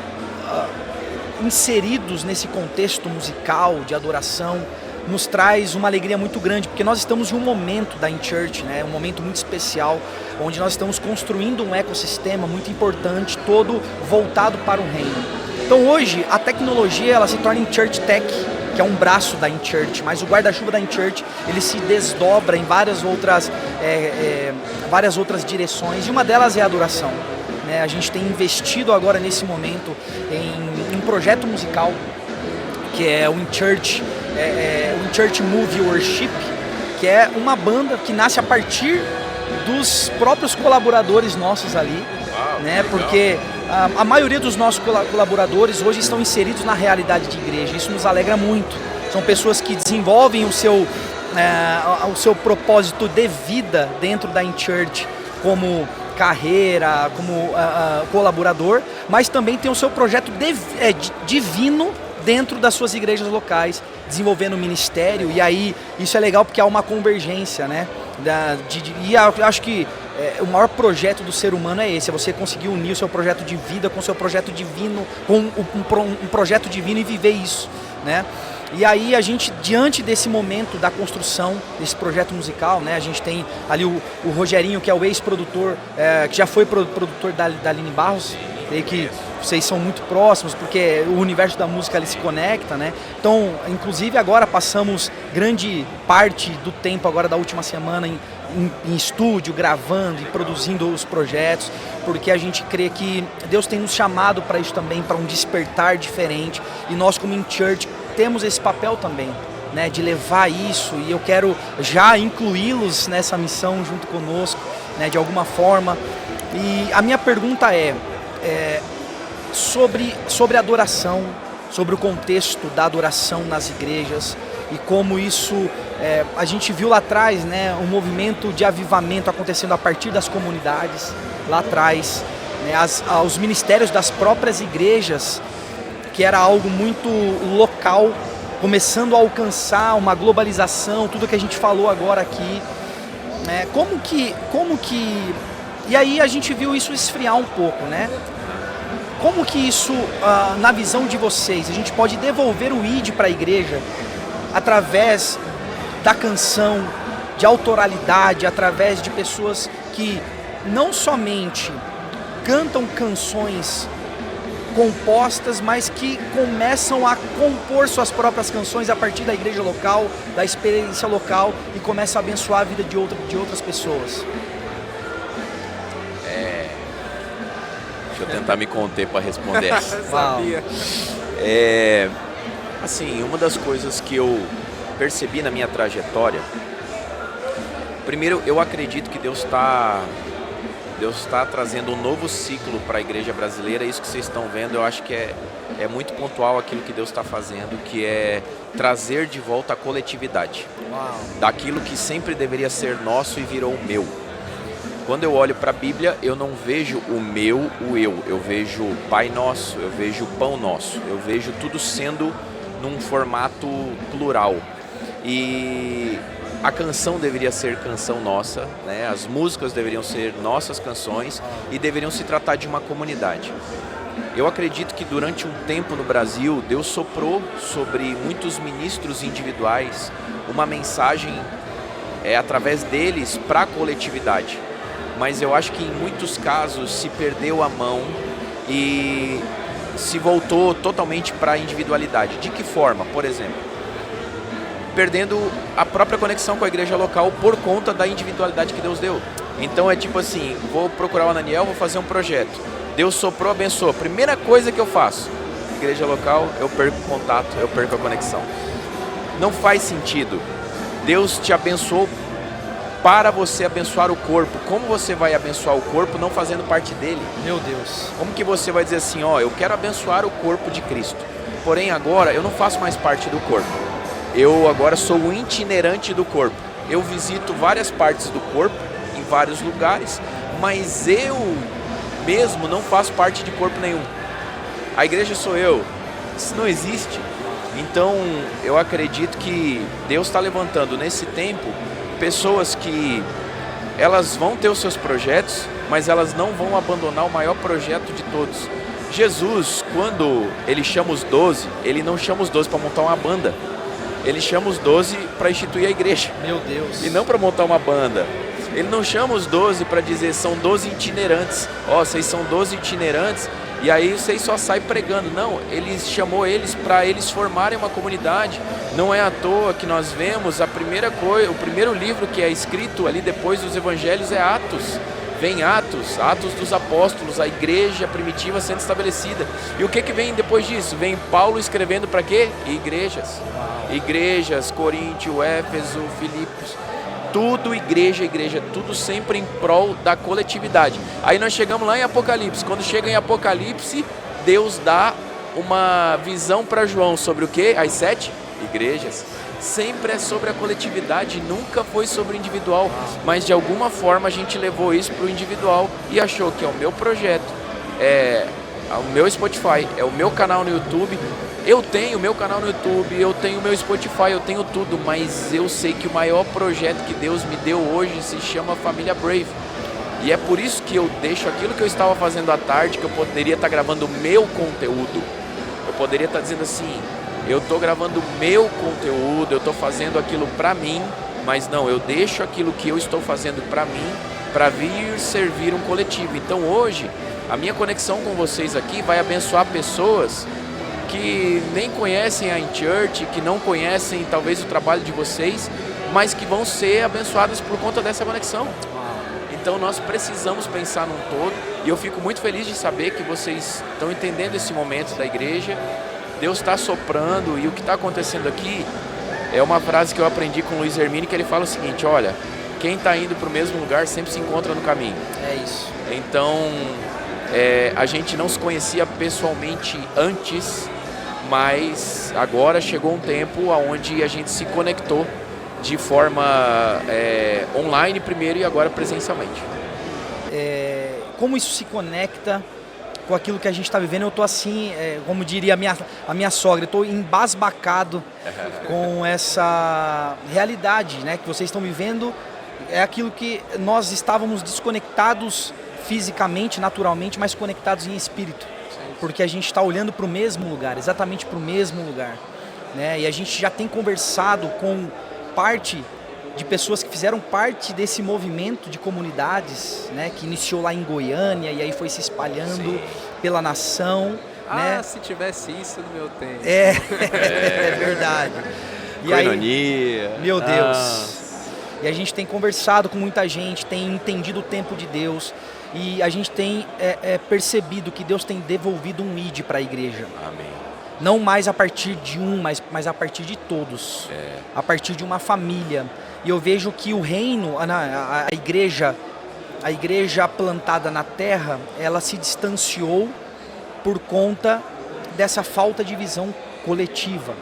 inseridos nesse contexto musical de adoração, nos traz uma alegria muito grande, porque nós estamos em um momento da InChurch, né, um momento muito especial, onde nós estamos construindo um ecossistema muito importante, todo voltado para o reino. Então hoje a tecnologia ela se torna InChurch Tech, que é um braço da InChurch, mas o guarda-chuva da InChurch ele se desdobra em várias outras direções, e uma delas é a adoração, né? A gente tem investido agora nesse momento em um projeto musical que é o InChurch, o InChurch Move Worship, que é uma banda que nasce a partir dos próprios colaboradores nossos ali, né? Porque a maioria dos nossos colaboradores hoje estão inseridos na realidade de igreja. Isso nos alegra muito. São pessoas que desenvolvem o seu propósito de vida dentro da InChurch, como carreira, como colaborador, mas também tem o seu projeto divino dentro das suas igrejas locais, desenvolvendo o ministério. E aí isso é legal porque há uma convergência, né? E eu acho que o maior projeto do ser humano é esse, é você conseguir unir o seu projeto de vida com o seu projeto divino, com um projeto divino e viver isso, né? E aí a gente, diante desse momento da construção desse projeto musical, né, a gente tem ali o Rogerinho, que é o ex-produtor, que já foi produtor da Aline Barros, e que vocês são muito próximos, porque o universo da música ali se conecta, né? Então, inclusive agora passamos grande parte do tempo agora da última semana em estúdio, gravando e produzindo os projetos, porque a gente crê que Deus tem nos chamado para isso também, para um despertar diferente, e nós como InChurch temos esse papel também, né, de levar isso, e eu quero já incluí-los nessa missão junto conosco, né, de alguma forma. E a minha pergunta sobre adoração, sobre o contexto da adoração nas igrejas e como isso, a gente viu lá atrás, né, um movimento de avivamento acontecendo a partir das comunidades, lá atrás, né, os ministérios das próprias igrejas, que era algo muito local, começando a alcançar uma globalização, tudo que a gente falou agora aqui, né, como que... E aí a gente viu isso esfriar um pouco, né? Como que isso, na visão de vocês, a gente pode devolver o ID para a igreja através da canção, de autoralidade, através de pessoas que não somente cantam canções compostas, mas que começam a compor suas próprias canções a partir da igreja local, da experiência local e começam a abençoar a vida de outras pessoas? Deixa eu tentar me conter para responder essa. Sabia. Assim, uma das coisas que eu percebi na minha trajetória, primeiro, eu acredito que Deus está trazendo um novo ciclo para a igreja brasileira. Isso que vocês estão vendo, eu acho que é muito pontual aquilo que Deus está fazendo, que é trazer de volta a coletividade. Uau. Daquilo que sempre deveria ser nosso e virou o meu. Quando eu olho para a Bíblia, eu não vejo o meu, o eu vejo Pai Nosso, eu vejo Pão Nosso, eu vejo tudo sendo num formato plural. E a canção deveria ser canção nossa, né? As músicas deveriam ser nossas canções e deveriam se tratar de uma comunidade. Eu acredito que durante um tempo no Brasil, Deus soprou sobre muitos ministros individuais uma mensagem através deles para a coletividade. Mas eu acho que em muitos casos se perdeu a mão e se voltou totalmente para a individualidade. De que forma? Por exemplo, perdendo a própria conexão com a igreja local por conta da individualidade que Deus deu. Então é tipo assim, vou procurar o Ananiel, vou fazer um projeto. Deus soprou, abençoou. Primeira coisa que eu faço, igreja local, eu perco o contato, eu perco a conexão. Não faz sentido. Deus te abençoou para você abençoar o corpo. Como você vai abençoar o corpo não fazendo parte dele? Meu Deus. Como que você vai dizer assim, eu quero abençoar o corpo de Cristo, porém agora eu não faço mais parte do corpo. Eu agora sou o itinerante do corpo. Eu visito várias partes do corpo, em vários lugares, mas eu mesmo não faço parte de corpo nenhum. A igreja sou eu. Isso não existe. Então eu acredito que Deus está levantando nesse tempo pessoas que elas vão ter os seus projetos, mas elas não vão abandonar o maior projeto de todos. Jesus, quando ele chama os 12, ele não chama os 12 para montar uma banda. Ele chama os 12 para instituir a igreja. Meu Deus. E não para montar uma banda. Ele não chama os 12 para dizer, são 12 itinerantes. Vocês são 12 itinerantes e aí vocês só saem pregando. Não, ele chamou eles para eles formarem uma comunidade. Não é à toa que nós vemos o primeiro livro que é escrito ali depois dos evangelhos é Atos. Vem Atos dos apóstolos, a igreja primitiva sendo estabelecida. E o que vem depois disso? Vem Paulo escrevendo para quê? Igrejas. Igrejas, Coríntio, Éfeso, Filipos. Tudo igreja, tudo sempre em prol da coletividade. Aí nós chegamos lá em Apocalipse. Quando chega em Apocalipse, Deus dá uma visão para João sobre o quê? As 7 igrejas. Sempre é sobre a coletividade, nunca foi sobre o individual. Mas de alguma forma a gente levou isso para o individual e achou que é o meu projeto, é o meu Spotify, é o meu canal no YouTube. Eu tenho meu canal no YouTube, eu tenho meu Spotify, eu tenho tudo, mas eu sei que o maior projeto que Deus me deu hoje se chama Família Brave. E é por isso que eu deixo aquilo que eu estava fazendo à tarde, que eu poderia estar gravando o meu conteúdo. Eu poderia estar dizendo assim, eu estou gravando o meu conteúdo, eu estou fazendo aquilo para mim, mas não, eu deixo aquilo que eu estou fazendo para mim, para vir servir um coletivo. Então hoje, a minha conexão com vocês aqui vai abençoar pessoas que nem conhecem a InChurch, que não conhecem talvez o trabalho de vocês, mas que vão ser abençoadas por conta dessa conexão. Então nós precisamos pensar num todo, e eu fico muito feliz de saber que vocês estão entendendo esse momento da igreja. Deus está soprando, e o que está acontecendo aqui é uma frase que eu aprendi com o Luiz Hermine, que ele fala o seguinte, olha, quem está indo para o mesmo lugar sempre se encontra no caminho. É isso. Então, a gente não se conhecia pessoalmente antes, mas agora chegou um tempo onde a gente se conectou de forma online primeiro e agora presencialmente. Como isso se conecta com aquilo que a gente está vivendo? Eu estou assim, como diria a minha sogra, eu estou embasbacado com essa realidade, né, que vocês estão vivendo. É aquilo que nós estávamos desconectados fisicamente, naturalmente, mas conectados em espírito. Porque a gente está olhando para o mesmo lugar, exatamente para o mesmo lugar, né? E a gente já tem conversado com parte de pessoas que fizeram parte desse movimento de comunidades, né, que iniciou lá em Goiânia e aí foi se espalhando pela nação. Né? Se tivesse isso no meu tempo. É verdade. E Coinonia. aí, meu Deus. E a gente tem conversado com muita gente, tem entendido o tempo de Deus e a gente tem percebido que Deus tem devolvido um ID para a igreja. Amém. Não mais a partir de um, mas a partir de todos. A partir de uma família. E eu vejo que o reino, a igreja plantada na terra, ela se distanciou por conta dessa falta de visão coletiva.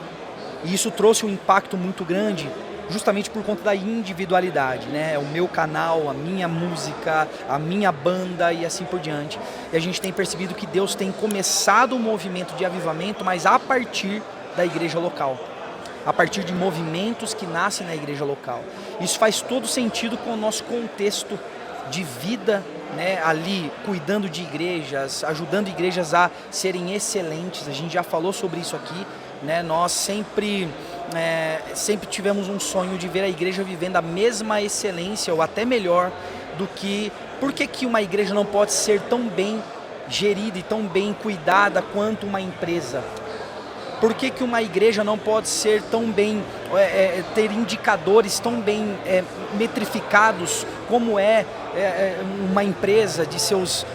E isso trouxe um impacto muito grande, justamente por conta da individualidade, né? O meu canal, a minha música, a minha banda e assim por diante. E a gente tem percebido que Deus tem começado um movimento de avivamento, mas a partir da igreja local. A partir de movimentos que nascem na igreja local. Isso faz todo sentido com o nosso contexto de vida, né, ali cuidando de igrejas, ajudando igrejas a serem excelentes. A gente já falou sobre isso aqui, né? Nós sempre tivemos um sonho de ver a igreja vivendo a mesma excelência ou até melhor do que... Por que uma igreja não pode ser tão bem gerida e tão bem cuidada quanto uma empresa? Por que uma igreja não pode ser tão bem, ter indicadores tão bem metrificados como uma empresa de seus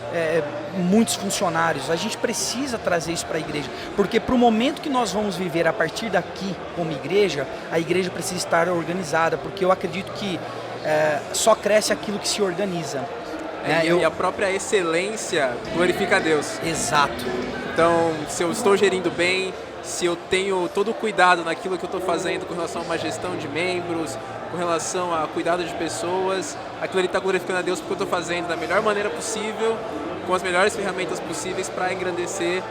muitos funcionários? A gente precisa trazer isso para a igreja, porque para o momento que nós vamos viver a partir daqui como igreja, a igreja precisa estar organizada, porque eu acredito que só cresce aquilo que se organiza. E a própria excelência glorifica a Deus. Exato. Então, se eu estou gerindo bem, se eu tenho todo o cuidado naquilo que eu estou fazendo com relação a uma gestão de membros, com relação a cuidado de pessoas, aquilo ali está glorificando a Deus porque eu estou fazendo da melhor maneira possível, com as melhores ferramentas possíveis para engrandecer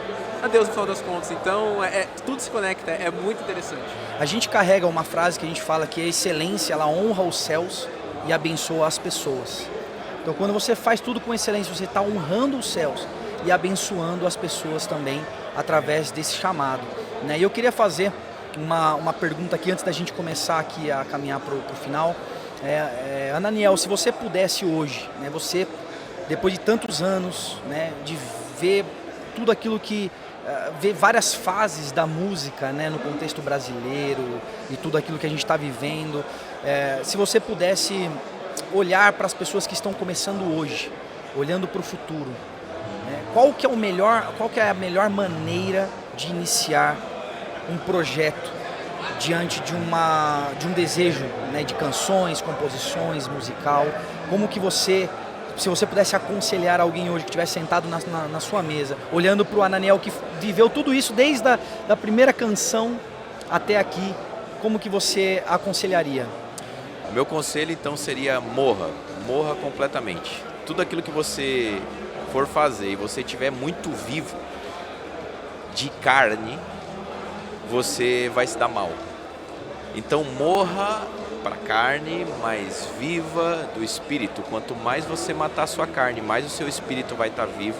a Deus no final das contas. Então, tudo se conecta, é muito interessante. A gente carrega uma frase que a gente fala que a excelência, ela honra os céus e abençoa as pessoas. Então, quando você faz tudo com excelência, você está honrando os céus e abençoando as pessoas também através desse chamado, né? E eu queria fazer uma pergunta aqui antes da gente começar aqui a caminhar para o final. Ananiel, se você pudesse hoje, né, você, depois de tantos anos, né, de ver tudo aquilo que... ver várias fases da música, né, no contexto brasileiro e tudo aquilo que a gente está vivendo, se você pudesse olhar para as pessoas que estão começando hoje, olhando para o futuro, qual que é a melhor maneira de iniciar um projeto diante de um desejo, né, de canções, composições, musical? Como que se você pudesse aconselhar alguém hoje que estivesse sentado na sua mesa, olhando para o Ananiel que viveu tudo isso desde da primeira canção até aqui, como que você aconselharia? O meu conselho então seria morra completamente. Tudo aquilo que você for fazer e você estiver muito vivo de carne, você vai se dar mal. Então morra para a carne, mas viva do espírito. Quanto mais você matar a sua carne, mais o seu espírito vai estar vivo,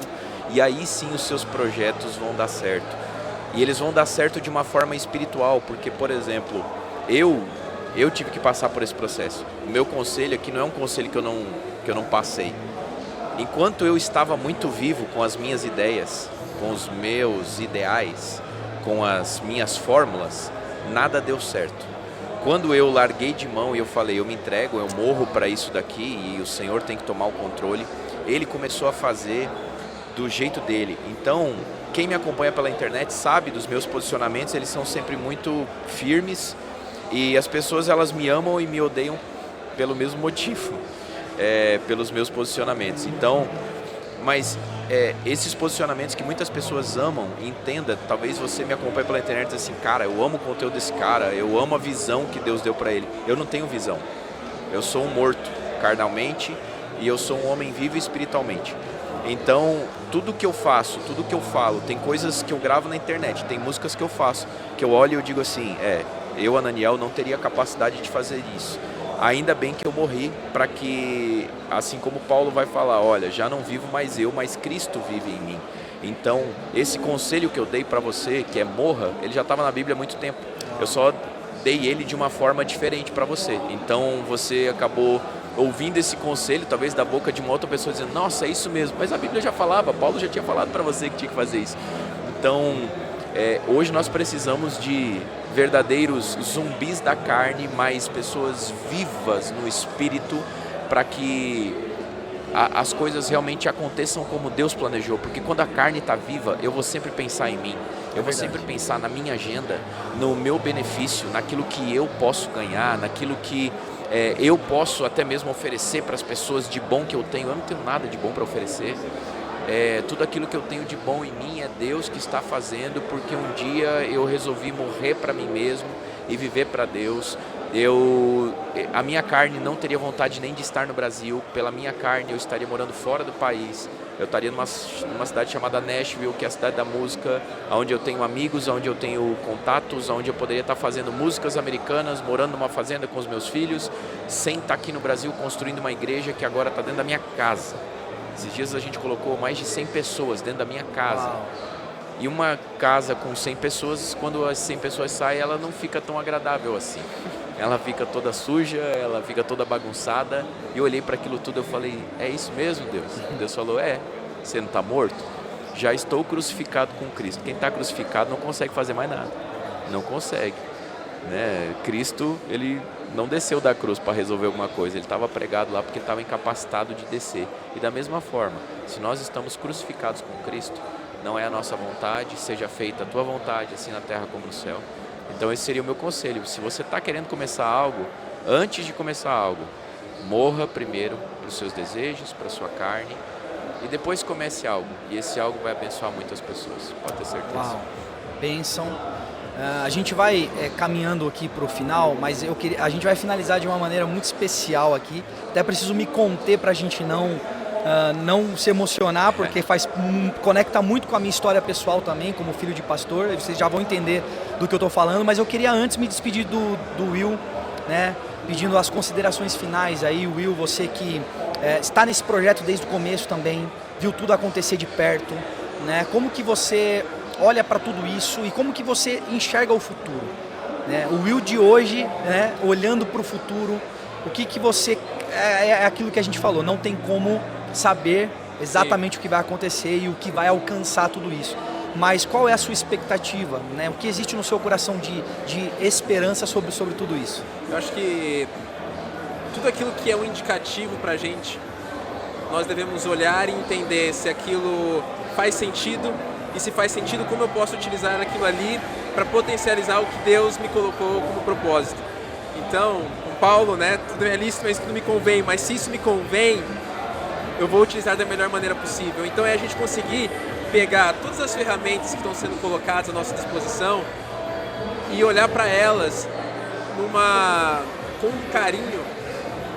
e aí sim os seus projetos vão dar certo. E eles vão dar certo de uma forma espiritual, porque, por exemplo, eu tive que passar por esse processo. O meu conselho aqui não é um conselho que eu não passei. Enquanto eu estava muito vivo com as minhas ideias, com os meus ideais, com as minhas fórmulas, nada deu certo. Quando eu larguei de mão e eu falei, eu me entrego, eu morro para isso daqui e o Senhor tem que tomar o controle, Ele começou a fazer do jeito dele. Então, quem me acompanha pela internet sabe dos meus posicionamentos, eles são sempre muito firmes, e as pessoas, elas me amam e me odeiam pelo mesmo motivo, pelos meus posicionamentos. Então, mas esses posicionamentos que muitas pessoas amam, entenda, talvez você me acompanhe pela internet e diz assim, cara, eu amo o conteúdo desse cara, eu amo a visão que Deus deu para ele. Eu não tenho visão, eu sou um morto carnalmente e eu sou um homem vivo espiritualmente. Então, tudo que eu faço, tudo que eu falo, tem coisas que eu gravo na internet, tem músicas que eu faço, que eu olho e eu digo assim, eu, Ananiel, não teria capacidade de fazer isso. Ainda bem que eu morri para que, assim como Paulo vai falar, olha, já não vivo mais eu, mas Cristo vive em mim. Então, esse conselho que eu dei para você, que é morra, ele já estava na Bíblia há muito tempo. Eu só dei ele de uma forma diferente para você. Então, você acabou ouvindo esse conselho, talvez da boca de uma outra pessoa, dizendo, nossa, é isso mesmo. Mas a Bíblia já falava, Paulo já tinha falado para você que tinha que fazer isso. Então, hoje nós precisamos de verdadeiros zumbis da carne, mas pessoas vivas no espírito, para que as coisas realmente aconteçam como Deus planejou. Porque quando a carne está viva, eu vou sempre pensar em mim, eu vou sempre pensar na minha agenda, no meu benefício, naquilo que eu posso ganhar, naquilo que eu posso até mesmo oferecer para as pessoas de bom que eu tenho. Eu não tenho nada de bom para oferecer. Tudo aquilo que eu tenho de bom em mim é Deus que está fazendo, porque um dia eu resolvi morrer para mim mesmo e viver para Deus. A minha carne não teria vontade nem de estar no Brasil. Pela minha carne eu estaria morando fora do país. Eu estaria numa cidade chamada Nashville, que é a cidade da música, onde eu tenho amigos, onde eu tenho contatos, onde eu poderia estar fazendo músicas americanas, morando numa fazenda com os meus filhos, sem estar aqui no Brasil construindo uma igreja que agora está dentro da minha casa. Esses dias a gente colocou mais de 100 pessoas dentro da minha casa. Uau. E uma casa com 100 pessoas, quando as 100 pessoas saem, ela não fica tão agradável assim. Ela fica toda suja, ela fica toda bagunçada. E eu olhei para aquilo tudo e falei, é isso mesmo, Deus? Deus falou, você não está morto? Já estou crucificado com Cristo. Quem está crucificado não consegue fazer mais nada. Não consegue. Né? Cristo, ele não desceu da cruz para resolver alguma coisa. Ele estava pregado lá porque estava incapacitado de descer. E da mesma forma, se nós estamos crucificados com Cristo, não é a nossa vontade, seja feita a tua vontade, assim na terra como no céu. Então esse seria o meu conselho. Se você está querendo começar algo, antes de começar algo, morra primeiro para os seus desejos, para a sua carne, e depois comece algo. E esse algo vai abençoar muitas pessoas, pode ter certeza. Uau, bênção. A gente vai caminhando aqui para o final, mas a gente vai finalizar de uma maneira muito especial aqui. Até preciso me conter para a gente não se emocionar, porque conecta muito com a minha história pessoal também, como filho de pastor. Vocês já vão entender do que eu estou falando, mas eu queria antes me despedir do Will, né? Pedindo as considerações finais aí. Will, você que está nesse projeto desde o começo também, viu tudo acontecer de perto, né? Como que você olha para tudo isso e como que você enxerga o futuro, né? O Will de hoje, né? Olhando para o futuro, o que você... É aquilo que a gente falou, não tem como saber exatamente o que vai acontecer e o que vai alcançar tudo isso. Mas qual é a sua expectativa, né? O que existe no seu coração de esperança sobre tudo isso? Eu acho que tudo aquilo que é um indicativo para a gente, nós devemos olhar e entender se aquilo faz sentido e se faz sentido, como eu posso utilizar aquilo ali para potencializar o que Deus me colocou como propósito. Então, com Paulo, né, tudo é lícito, mas isso não me convém, mas se isso me convém, eu vou utilizar da melhor maneira possível. Então é a gente conseguir pegar todas as ferramentas que estão sendo colocadas à nossa disposição e olhar para elas com um carinho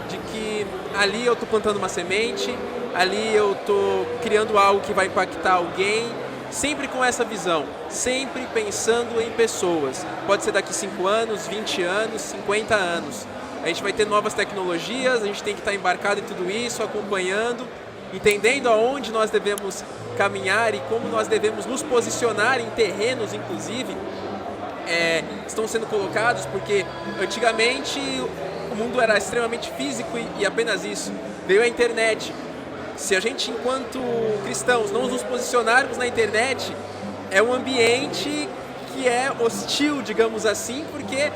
de que ali eu estou plantando uma semente, ali eu estou criando algo que vai impactar alguém, sempre com essa visão, sempre pensando em pessoas. Pode ser daqui 5 anos, 20 anos, 50 anos. A gente vai ter novas tecnologias, a gente tem que estar embarcado em tudo isso, acompanhando, entendendo aonde nós devemos caminhar e como nós devemos nos posicionar em terrenos, inclusive, estão sendo colocados, porque antigamente o mundo era extremamente físico e apenas isso. Veio a internet. Se a gente, enquanto cristãos, não nos posicionarmos na internet, é um ambiente que é hostil, digamos assim, porque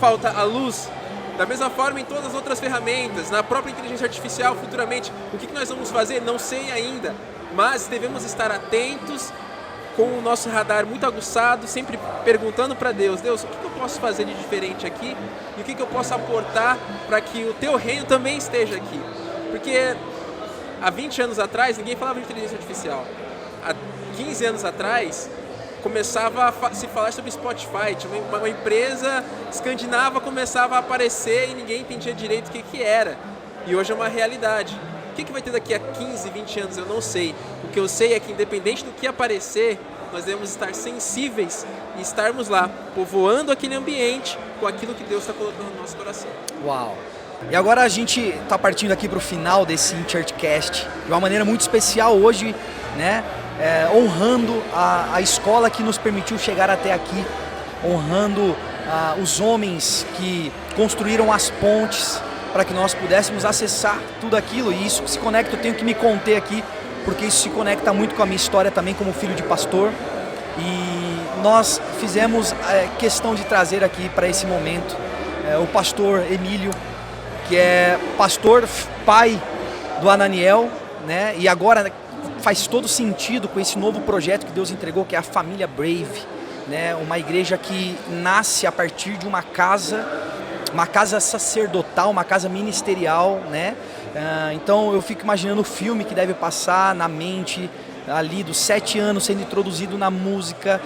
falta a luz. Da mesma forma em todas as outras ferramentas, na própria inteligência artificial, futuramente, o que nós vamos fazer? Não sei ainda, mas devemos estar atentos, com o nosso radar muito aguçado, sempre perguntando para Deus, o que eu posso fazer de diferente aqui? E o que eu posso aportar para que o teu reino também esteja aqui? Porque Há 20 anos atrás, ninguém falava de inteligência artificial. Há 15 anos atrás, começava a se falar sobre Spotify. Tinha uma empresa escandinava começava a aparecer e ninguém entendia direito o que era. E hoje é uma realidade. O que vai ter daqui a 15, 20 anos? Eu não sei. O que eu sei é que, independente do que aparecer, nós devemos estar sensíveis e estarmos lá, povoando aquele ambiente com aquilo que Deus está colocando no nosso coração. Uau! E agora a gente está partindo aqui para o final desse InChurchCast de uma maneira muito especial hoje, né? Honrando a escola que nos permitiu chegar até aqui, honrando os homens que construíram as pontes para que nós pudéssemos acessar tudo aquilo. E isso se conecta, eu tenho que me conter aqui, porque isso se conecta muito com a minha história também como filho de pastor. E nós fizemos questão de trazer aqui para esse momento o pastor Emílio, que é pastor, pai do Ananiel, né? E agora faz todo sentido com esse novo projeto que Deus entregou, que é a Família Brave, né? Uma igreja que nasce a partir de uma casa sacerdotal, uma casa ministerial, né? Então eu fico imaginando o filme que deve passar na mente ali dos 7 anos sendo introduzido na música,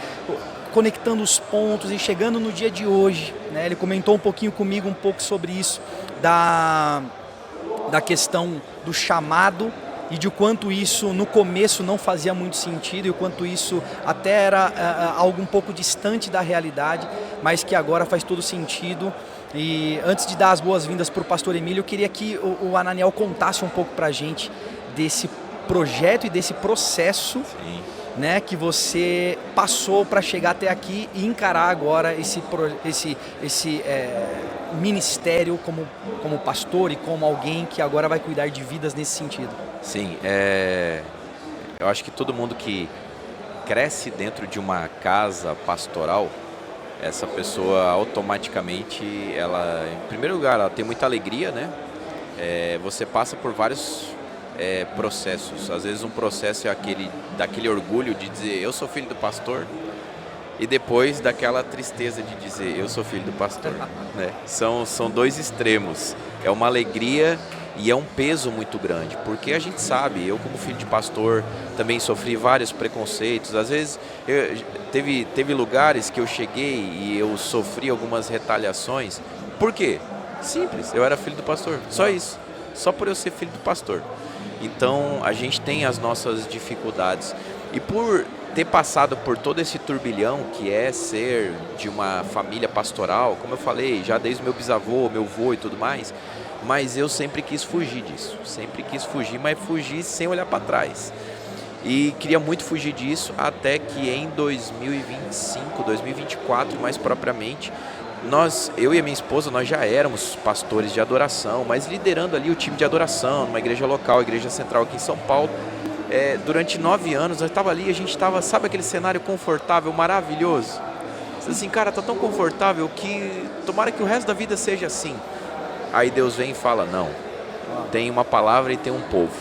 conectando os pontos e chegando no dia de hoje, né? Ele comentou um pouquinho comigo um pouco sobre isso, da questão do chamado e de quanto isso no começo não fazia muito sentido e o quanto isso até era algo um pouco distante da realidade, mas que agora faz todo sentido. E antes de dar as boas-vindas para o pastor Emílio, eu queria que o Ananiel contasse um pouco para a gente desse projeto e desse processo, né, que você passou para chegar até aqui e encarar agora esse ministério como pastor e como alguém que agora vai cuidar de vidas nesse sentido. Sim, eu acho que todo mundo que cresce dentro de uma casa pastoral, essa pessoa automaticamente, ela, em primeiro lugar, ela tem muita alegria, né? Você passa por vários processos. Às vezes um processo é daquele orgulho de dizer eu sou filho do pastor, e depois daquela tristeza de dizer eu sou filho do pastor, né? São dois extremos. É uma alegria e é um peso muito grande, porque a gente sabe, eu como filho de pastor também sofri vários preconceitos. Às vezes teve lugares que eu cheguei e eu sofri algumas retaliações. Por quê? Simples, eu era filho do pastor, só isso, só por eu ser filho do pastor. Então a gente tem as nossas dificuldades, e por ter passado por todo esse turbilhão que é ser de uma família pastoral, como eu falei, já desde meu bisavô, meu avô e tudo mais, mas eu sempre quis fugir disso, mas fugir sem olhar para trás. E queria muito fugir disso, até que em 2025, 2024 mais propriamente, eu e a minha esposa, nós já éramos pastores de adoração, mas liderando ali o time de adoração, numa igreja local, igreja central aqui em São Paulo. Durante 9 anos, nós estávamos ali, a gente estava, sabe aquele cenário confortável, maravilhoso? Assim, cara, tá tão confortável que tomara que o resto da vida seja assim. Aí Deus vem e fala, não, tem uma palavra e tem um povo.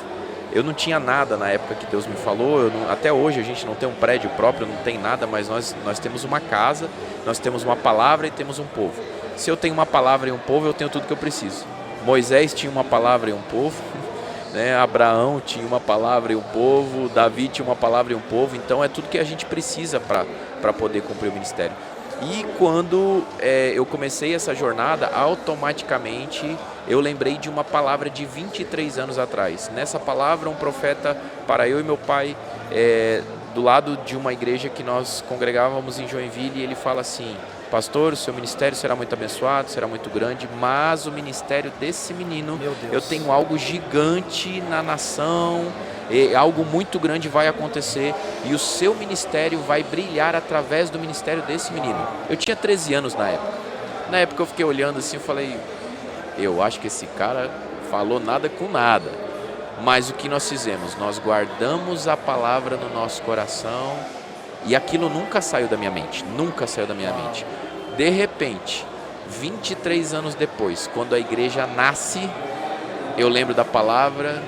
Eu não tinha nada na época que Deus me falou, até hoje a gente não tem um prédio próprio, não tem nada, mas nós temos uma casa, nós temos uma palavra e temos um povo. Se eu tenho uma palavra e um povo, eu tenho tudo que eu preciso. Moisés tinha uma palavra e um povo, né? Abraão tinha uma palavra e um povo, Davi tinha uma palavra e um povo, então é tudo que a gente precisa para poder cumprir o ministério. E quando eu comecei essa jornada, automaticamente eu lembrei de uma palavra de 23 anos atrás. Nessa palavra, um profeta para eu e meu pai, do lado de uma igreja que nós congregávamos em Joinville, e ele fala assim: pastor, o seu ministério será muito abençoado, será muito grande, mas o ministério desse menino, eu tenho algo gigante na nação, algo muito grande vai acontecer e o seu ministério vai brilhar através do ministério desse menino. Eu tinha 13 anos na época. Na época eu fiquei olhando assim e falei, eu acho que esse cara falou nada com nada. Mas o que nós fizemos? Nós guardamos a palavra no nosso coração e aquilo nunca saiu da minha mente, De repente, 23 anos depois, quando a igreja nasce, eu lembro da palavra,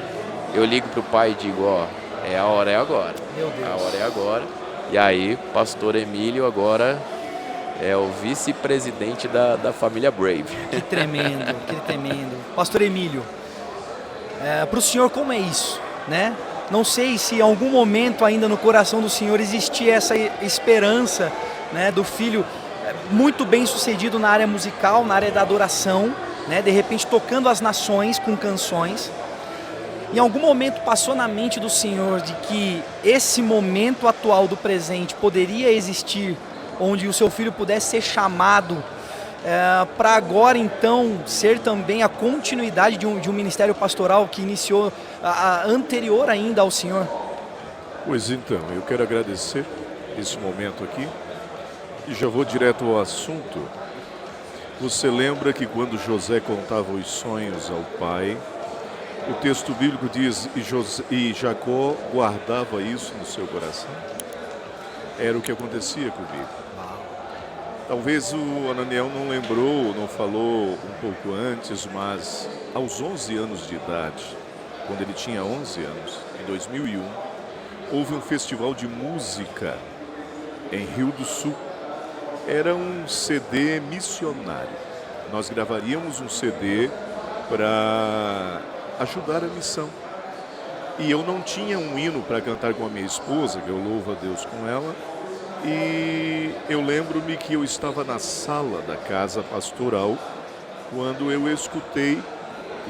eu ligo para o pai e digo, a hora é agora. Meu Deus. A hora é agora. E aí, pastor Emílio agora é o vice-presidente da família Brave. Que tremendo, que tremendo. Pastor Emílio, para o senhor como é isso? né? Não sei se em algum momento ainda no coração do Senhor existia essa esperança, né, do filho muito bem sucedido na área musical, na área da adoração, né, de repente tocando as nações com canções. Em algum momento passou na mente do Senhor de que esse momento atual do presente poderia existir, onde o seu filho pudesse ser chamado para agora então ser também a continuidade de um ministério pastoral que iniciou anterior ainda ao Senhor? Pois então, eu quero agradecer esse momento aqui e já vou direto ao assunto. Você lembra que quando José contava os sonhos ao pai, o texto bíblico diz, e Jacó guardava isso no seu coração? Era o que acontecia comigo. Talvez o Ananiel não lembrou, não falou um pouco antes, mas aos 11 anos de idade, quando ele tinha 11 anos, em 2001, houve um festival de música em Rio do Sul. Era um CD missionário. Nós gravaríamos um CD para ajudar a missão. E eu não tinha um hino para cantar com a minha esposa, que eu louvo a Deus com ela. E eu lembro-me que eu estava na sala da casa pastoral quando eu escutei,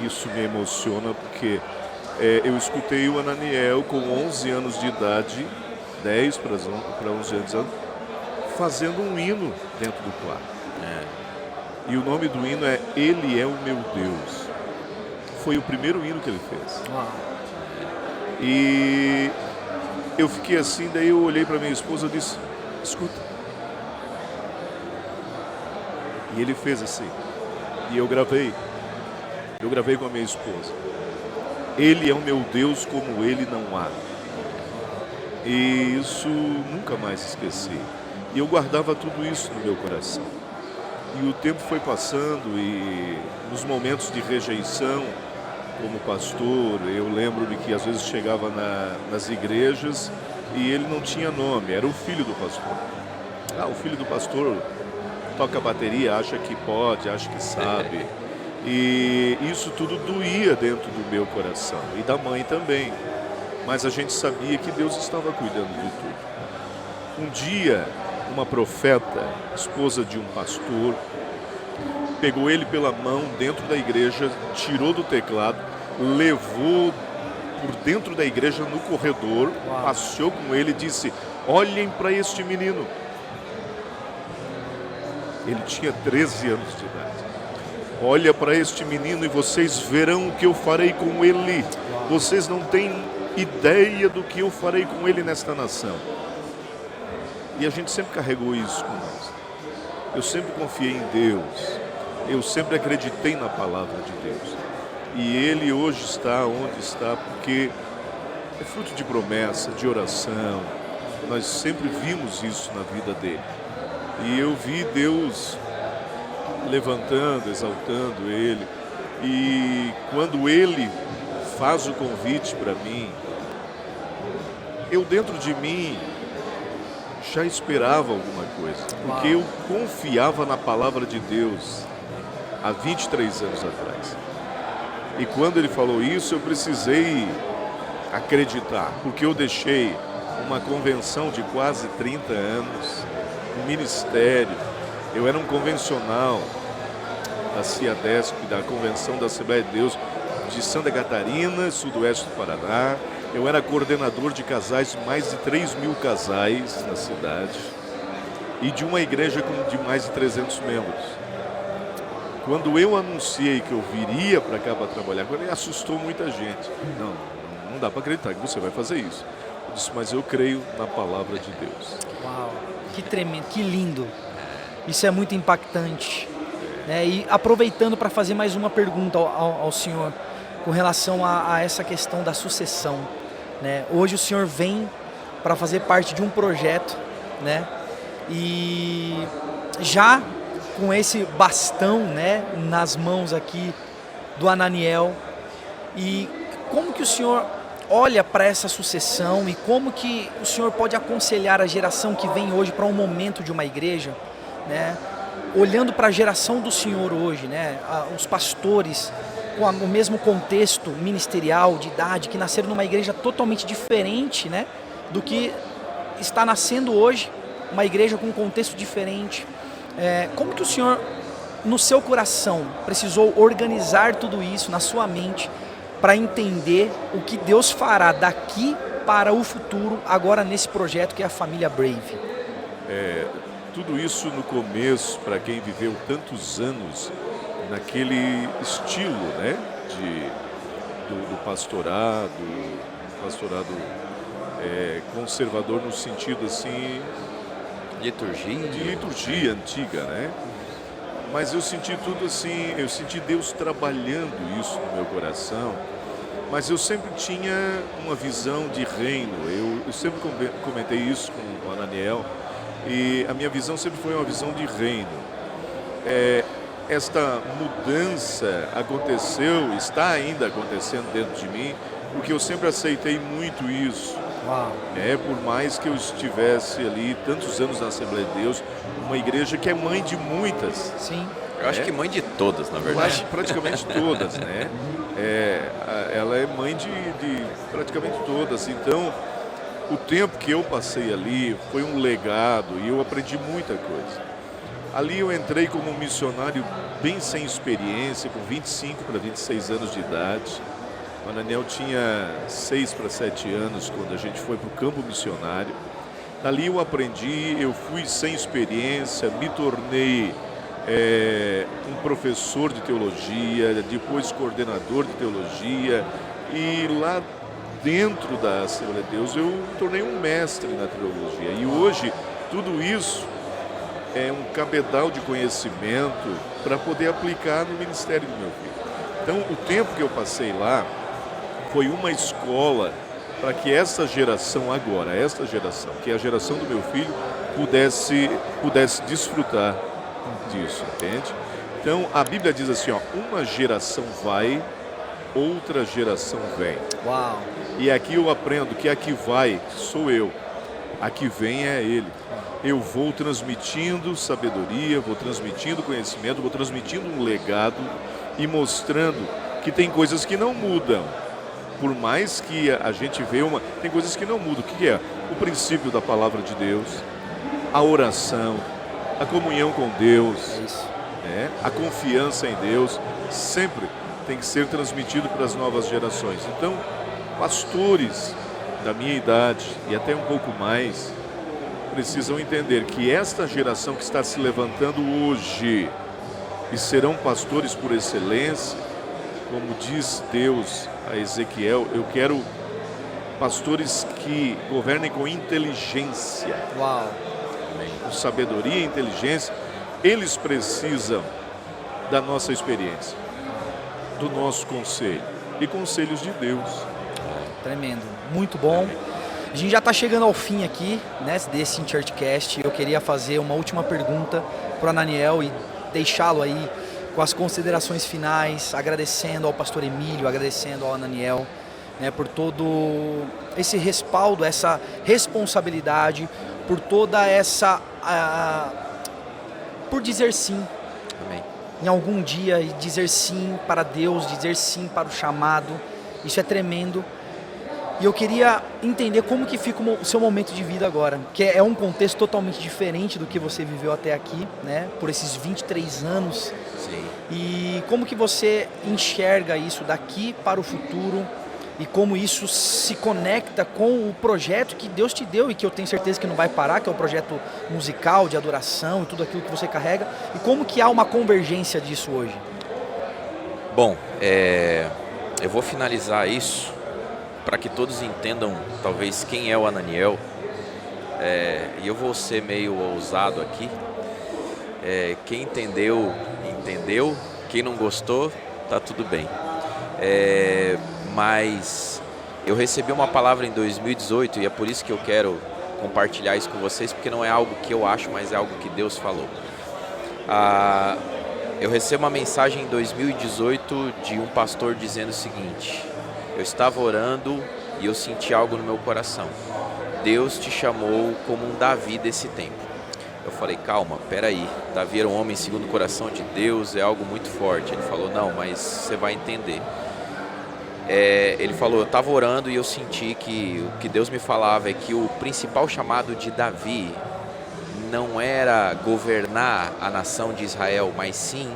isso me emociona porque eu escutei o Ananiel com 11 anos de idade, 10 para 11 anos, fazendo um hino dentro do quarto. E o nome do hino é Ele é o Meu Deus. Foi o primeiro hino que ele fez. Uau. E eu fiquei assim, daí eu olhei para minha esposa e disse, escuta. E ele fez assim. E eu gravei com a minha esposa. Ele é o meu Deus como ele não há. E isso nunca mais esqueci. E eu guardava tudo isso no meu coração. E o tempo foi passando e nos momentos de rejeição, como pastor, eu lembro-me que às vezes chegava nas igrejas e ele não tinha nome, era o filho do pastor. O filho do pastor toca bateria, acha que pode, acha que sabe. E isso tudo doía dentro do meu coração e da mãe também. Mas a gente sabia que Deus estava cuidando de tudo. Um dia, uma profeta, esposa de um pastor, pegou ele pela mão dentro da igreja, tirou do teclado, levou por dentro da igreja no corredor, passeou com ele e disse, olhem para este menino. Ele tinha 13 anos de idade. Olha para este menino e vocês verão o que eu farei com ele. Vocês não têm ideia do que eu farei com ele nesta nação. E a gente sempre carregou isso com nós. Eu sempre confiei em Deus. Eu sempre acreditei na palavra de Deus. E ele hoje está onde está porque é fruto de promessa, de oração. Nós sempre vimos isso na vida dele. E eu vi Deus levantando, exaltando ele. E quando ele faz o convite para mim, eu dentro de mim já esperava alguma coisa. Porque eu confiava na palavra de Deus há 23 anos atrás. E quando ele falou isso, eu precisei acreditar, porque eu deixei uma convenção de quase 30 anos, um ministério. Eu era um convencional da CIADESP, da Convenção da Assembleia de Deus de Santa Catarina, sudoeste do Paraná. Eu era coordenador de casais, mais de 3.000 casais na cidade, e de uma igreja de mais de 300 membros. Quando eu anunciei que eu viria para cá para trabalhar, ele assustou muita gente. Não dá para acreditar que você vai fazer isso. Eu disse, mas eu creio na palavra de Deus. Uau, que tremendo, que lindo. Isso é muito impactante. E aproveitando para fazer mais uma pergunta ao senhor, com relação a essa questão da sucessão. Hoje o senhor vem para fazer parte de um projeto, e já com esse bastão, nas mãos aqui do Ananiel. E como que o senhor olha para essa sucessão e como que o senhor pode aconselhar a geração que vem hoje para um momento de uma igreja, olhando para a geração do senhor hoje, os pastores com o mesmo contexto ministerial, de idade, que nasceram numa igreja totalmente diferente, né, do que está nascendo hoje, uma igreja com um contexto diferente. Como que o senhor, no seu coração, precisou organizar tudo isso na sua mente para entender o que Deus fará daqui para o futuro, agora nesse projeto que é a família Brave? Tudo isso no começo, para quem viveu tantos anos naquele estilo, né, do pastorado conservador no sentido assim de liturgia antiga, né? Mas eu senti tudo assim, eu senti Deus trabalhando isso no meu coração, mas eu sempre tinha uma visão de reino. Eu sempre comentei isso com o Ananiel, e a minha visão sempre foi uma visão de reino. Esta mudança aconteceu, está ainda acontecendo dentro de mim, porque eu sempre aceitei muito isso. Uau. Por mais que eu estivesse ali tantos anos na Assembleia de Deus, uma igreja que é mãe de muitas. Sim. Eu acho que mãe de todas, na verdade. Praticamente todas, né? Ela é mãe de praticamente todas. Então, o tempo que eu passei ali foi um legado e eu aprendi muita coisa. Ali eu entrei como um missionário bem sem experiência, com 25 para 26 anos de idade. O Ananiel tinha 6 para 7 anos quando a gente foi para o campo missionário. Dali eu aprendi, eu fui sem experiência, me tornei um professor de teologia, depois coordenador de teologia, e lá dentro da Assembleia de Deus eu me tornei um mestre na teologia. E hoje tudo isso é um cabedal de conhecimento para poder aplicar no ministério do meu filho. Então, o tempo que eu passei lá foi uma escola para que esta geração, que é a geração do meu filho, pudesse desfrutar disso, entende? Então, a Bíblia diz assim, uma geração vai, outra geração vem. Uau. E aqui eu aprendo que a que vai sou eu, a que vem é ele. Eu vou transmitindo sabedoria, vou transmitindo conhecimento, vou transmitindo um legado e mostrando que tem coisas que não mudam. Por mais que a gente veja tem coisas que não mudam. O que é? O princípio da palavra de Deus, a oração, a comunhão com Deus, a confiança em Deus, sempre tem que ser transmitido para as novas gerações. Então, pastores da minha idade e até um pouco mais, precisam entender que esta geração que está se levantando hoje, e serão pastores por excelência, como diz Deus a Ezequiel, eu quero pastores que governem com inteligência. Uau. Com sabedoria e inteligência. Eles precisam da nossa experiência, do nosso conselho e conselhos de Deus. Tremendo, muito bom. A gente já está chegando ao fim aqui, né, desse InChurchCast. Eu queria fazer uma última pergunta para o Ananiel e deixá-lo aí com as considerações finais, agradecendo ao pastor Emílio, agradecendo ao Ananiel, né, por todo esse respaldo, essa responsabilidade, por toda essa... por dizer sim. Amém. Em algum dia, e dizer sim para Deus, dizer sim para o chamado. Isso é tremendo. E eu queria entender como que fica o seu momento de vida agora, que é um contexto totalmente diferente do que você viveu até aqui, né? Por esses 23 anos. Sim. E como que você enxerga isso daqui para o futuro e como isso se conecta com o projeto que Deus te deu e que eu tenho certeza que não vai parar, que é o projeto musical, de adoração e tudo aquilo que você carrega, e como que há uma convergência disso hoje? Bom, eu vou finalizar isso para que todos entendam, talvez, quem é o Ananiel. E eu vou ser meio ousado aqui. Quem entendeu, entendeu. Quem não gostou, tá tudo bem. Mas eu recebi uma palavra em 2018 e é por isso que eu quero compartilhar isso com vocês, porque não é algo que eu acho, mas é algo que Deus falou. Eu recebi uma mensagem em 2018 de um pastor dizendo o seguinte: eu estava orando e eu senti algo no meu coração. Deus te chamou como um Davi desse tempo. Eu falei, calma, peraí, Davi era um homem segundo o coração de Deus, é algo muito forte. Ele falou, não, mas você vai entender. Ele falou, eu estava orando e eu senti que o que Deus me falava é que o principal chamado de Davi não era governar a nação de Israel, mas sim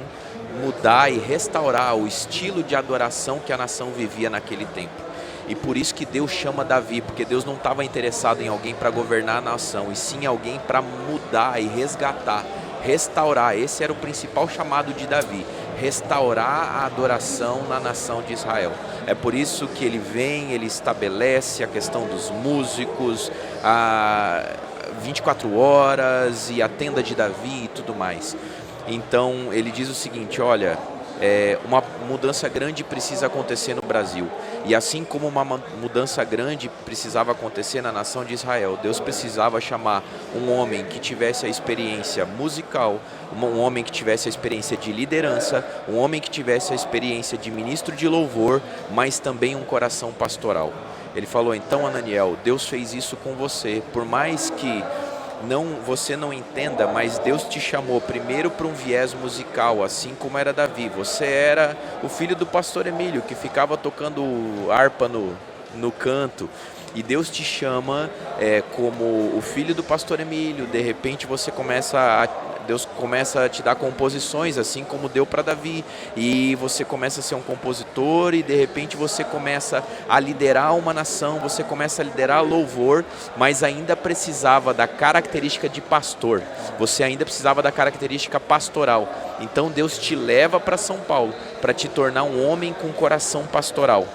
mudar e restaurar o estilo de adoração que a nação vivia naquele tempo. E por isso que Deus chama Davi, porque Deus não estava interessado em alguém para governar a nação, e sim alguém para mudar e resgatar, restaurar. Esse era o principal chamado de Davi, restaurar a adoração na nação de Israel. É por isso que ele vem, ele estabelece a questão dos músicos, a 24 horas e a tenda de Davi e tudo mais. Então ele diz o seguinte, olha, uma mudança grande precisa acontecer no Brasil. E assim como uma mudança grande precisava acontecer na nação de Israel, Deus precisava chamar um homem que tivesse a experiência musical, um homem que tivesse a experiência de liderança, um homem que tivesse a experiência de ministro de louvor, mas também um coração pastoral. Ele falou, então Ananiel, Deus fez isso com você, por mais que você não entenda, mas Deus te chamou primeiro para um viés musical, assim como era Davi. Você era o filho do pastor Emílio, que ficava tocando harpa no canto. E Deus te chama como o filho do pastor Emílio. De repente Deus começa a te dar composições, assim como deu para Davi, e você começa a ser um compositor, e de repente você começa a liderar uma nação, você começa a liderar louvor, mas ainda precisava da característica de pastor, você ainda precisava da característica pastoral. Então Deus te leva para São Paulo, para te tornar um homem com coração pastoral.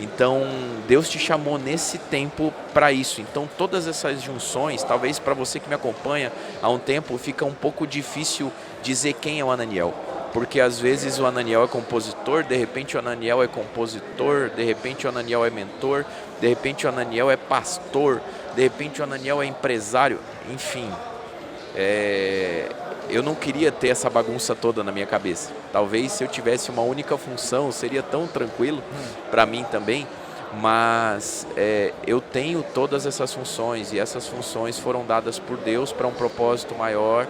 Então Deus te chamou nesse tempo para isso. Então todas essas junções, talvez para você que me acompanha há um tempo, fica um pouco difícil dizer quem é o Ananiel. Porque às vezes o Ananiel é compositor, de repente o Ananiel é compositor, de repente o Ananiel é mentor, de repente o Ananiel é pastor, de repente o Ananiel é empresário, enfim. Eu não queria ter essa bagunça toda na minha cabeça. Talvez se eu tivesse uma única função, seria tão tranquilo para mim também, mas eu tenho todas essas funções, e essas funções foram dadas por Deus para um propósito maior.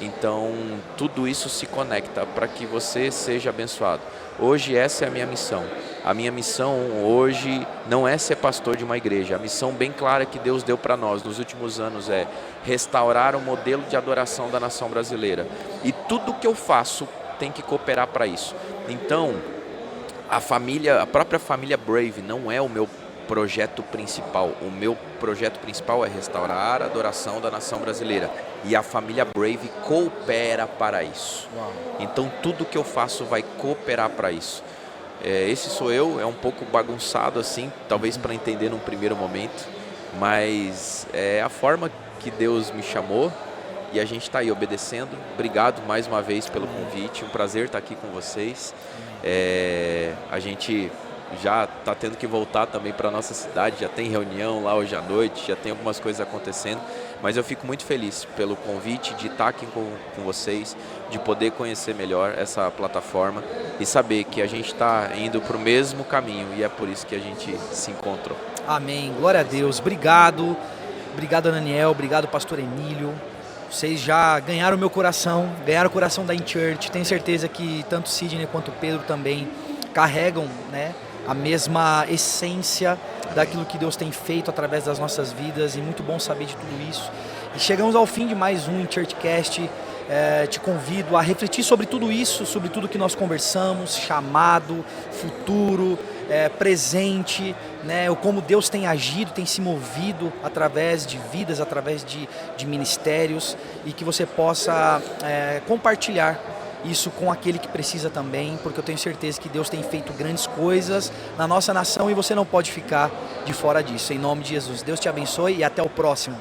Então tudo isso se conecta para que você seja abençoado. Hoje essa é a minha missão. A minha missão hoje não é ser pastor de uma igreja. A missão bem clara que Deus deu para nós nos últimos anos é restaurar o modelo de adoração da nação brasileira. E tudo que eu faço tem que cooperar para isso. Então, a própria família Brave não é o meu projeto principal. O meu projeto principal é restaurar a adoração da nação brasileira. E a família Brave coopera para isso. Então tudo que eu faço vai cooperar para isso. Esse sou eu, é um pouco bagunçado assim, talvez para entender num primeiro momento, mas é a forma que Deus me chamou e a gente está aí obedecendo. Obrigado mais uma vez pelo convite, um prazer estar aqui com vocês. A gente já está tendo que voltar também para a nossa cidade, já tem reunião lá hoje à noite, já tem algumas coisas acontecendo, mas eu fico muito feliz pelo convite de estar aqui com vocês, de poder conhecer melhor essa plataforma e saber que a gente está indo para o mesmo caminho, e é por isso que a gente se encontrou. Amém, glória a Deus, obrigado Ananiel, obrigado pastor Emílio. Vocês já ganharam o meu coração, ganharam o coração da InChurch. Tenho certeza que tanto Sidney quanto Pedro também carregam, né, a mesma essência daquilo que Deus tem feito através das nossas vidas, e muito bom saber de tudo isso. E chegamos ao fim de mais um InChurchCast. Te convido a refletir sobre tudo isso, sobre tudo que nós conversamos, chamado, futuro, presente, né, como Deus tem agido, tem se movido através de vidas, através de ministérios, e que você possa compartilhar isso com aquele que precisa também, porque eu tenho certeza que Deus tem feito grandes coisas na nossa nação e você não pode ficar de fora disso. Em nome de Jesus, Deus te abençoe e até o próximo.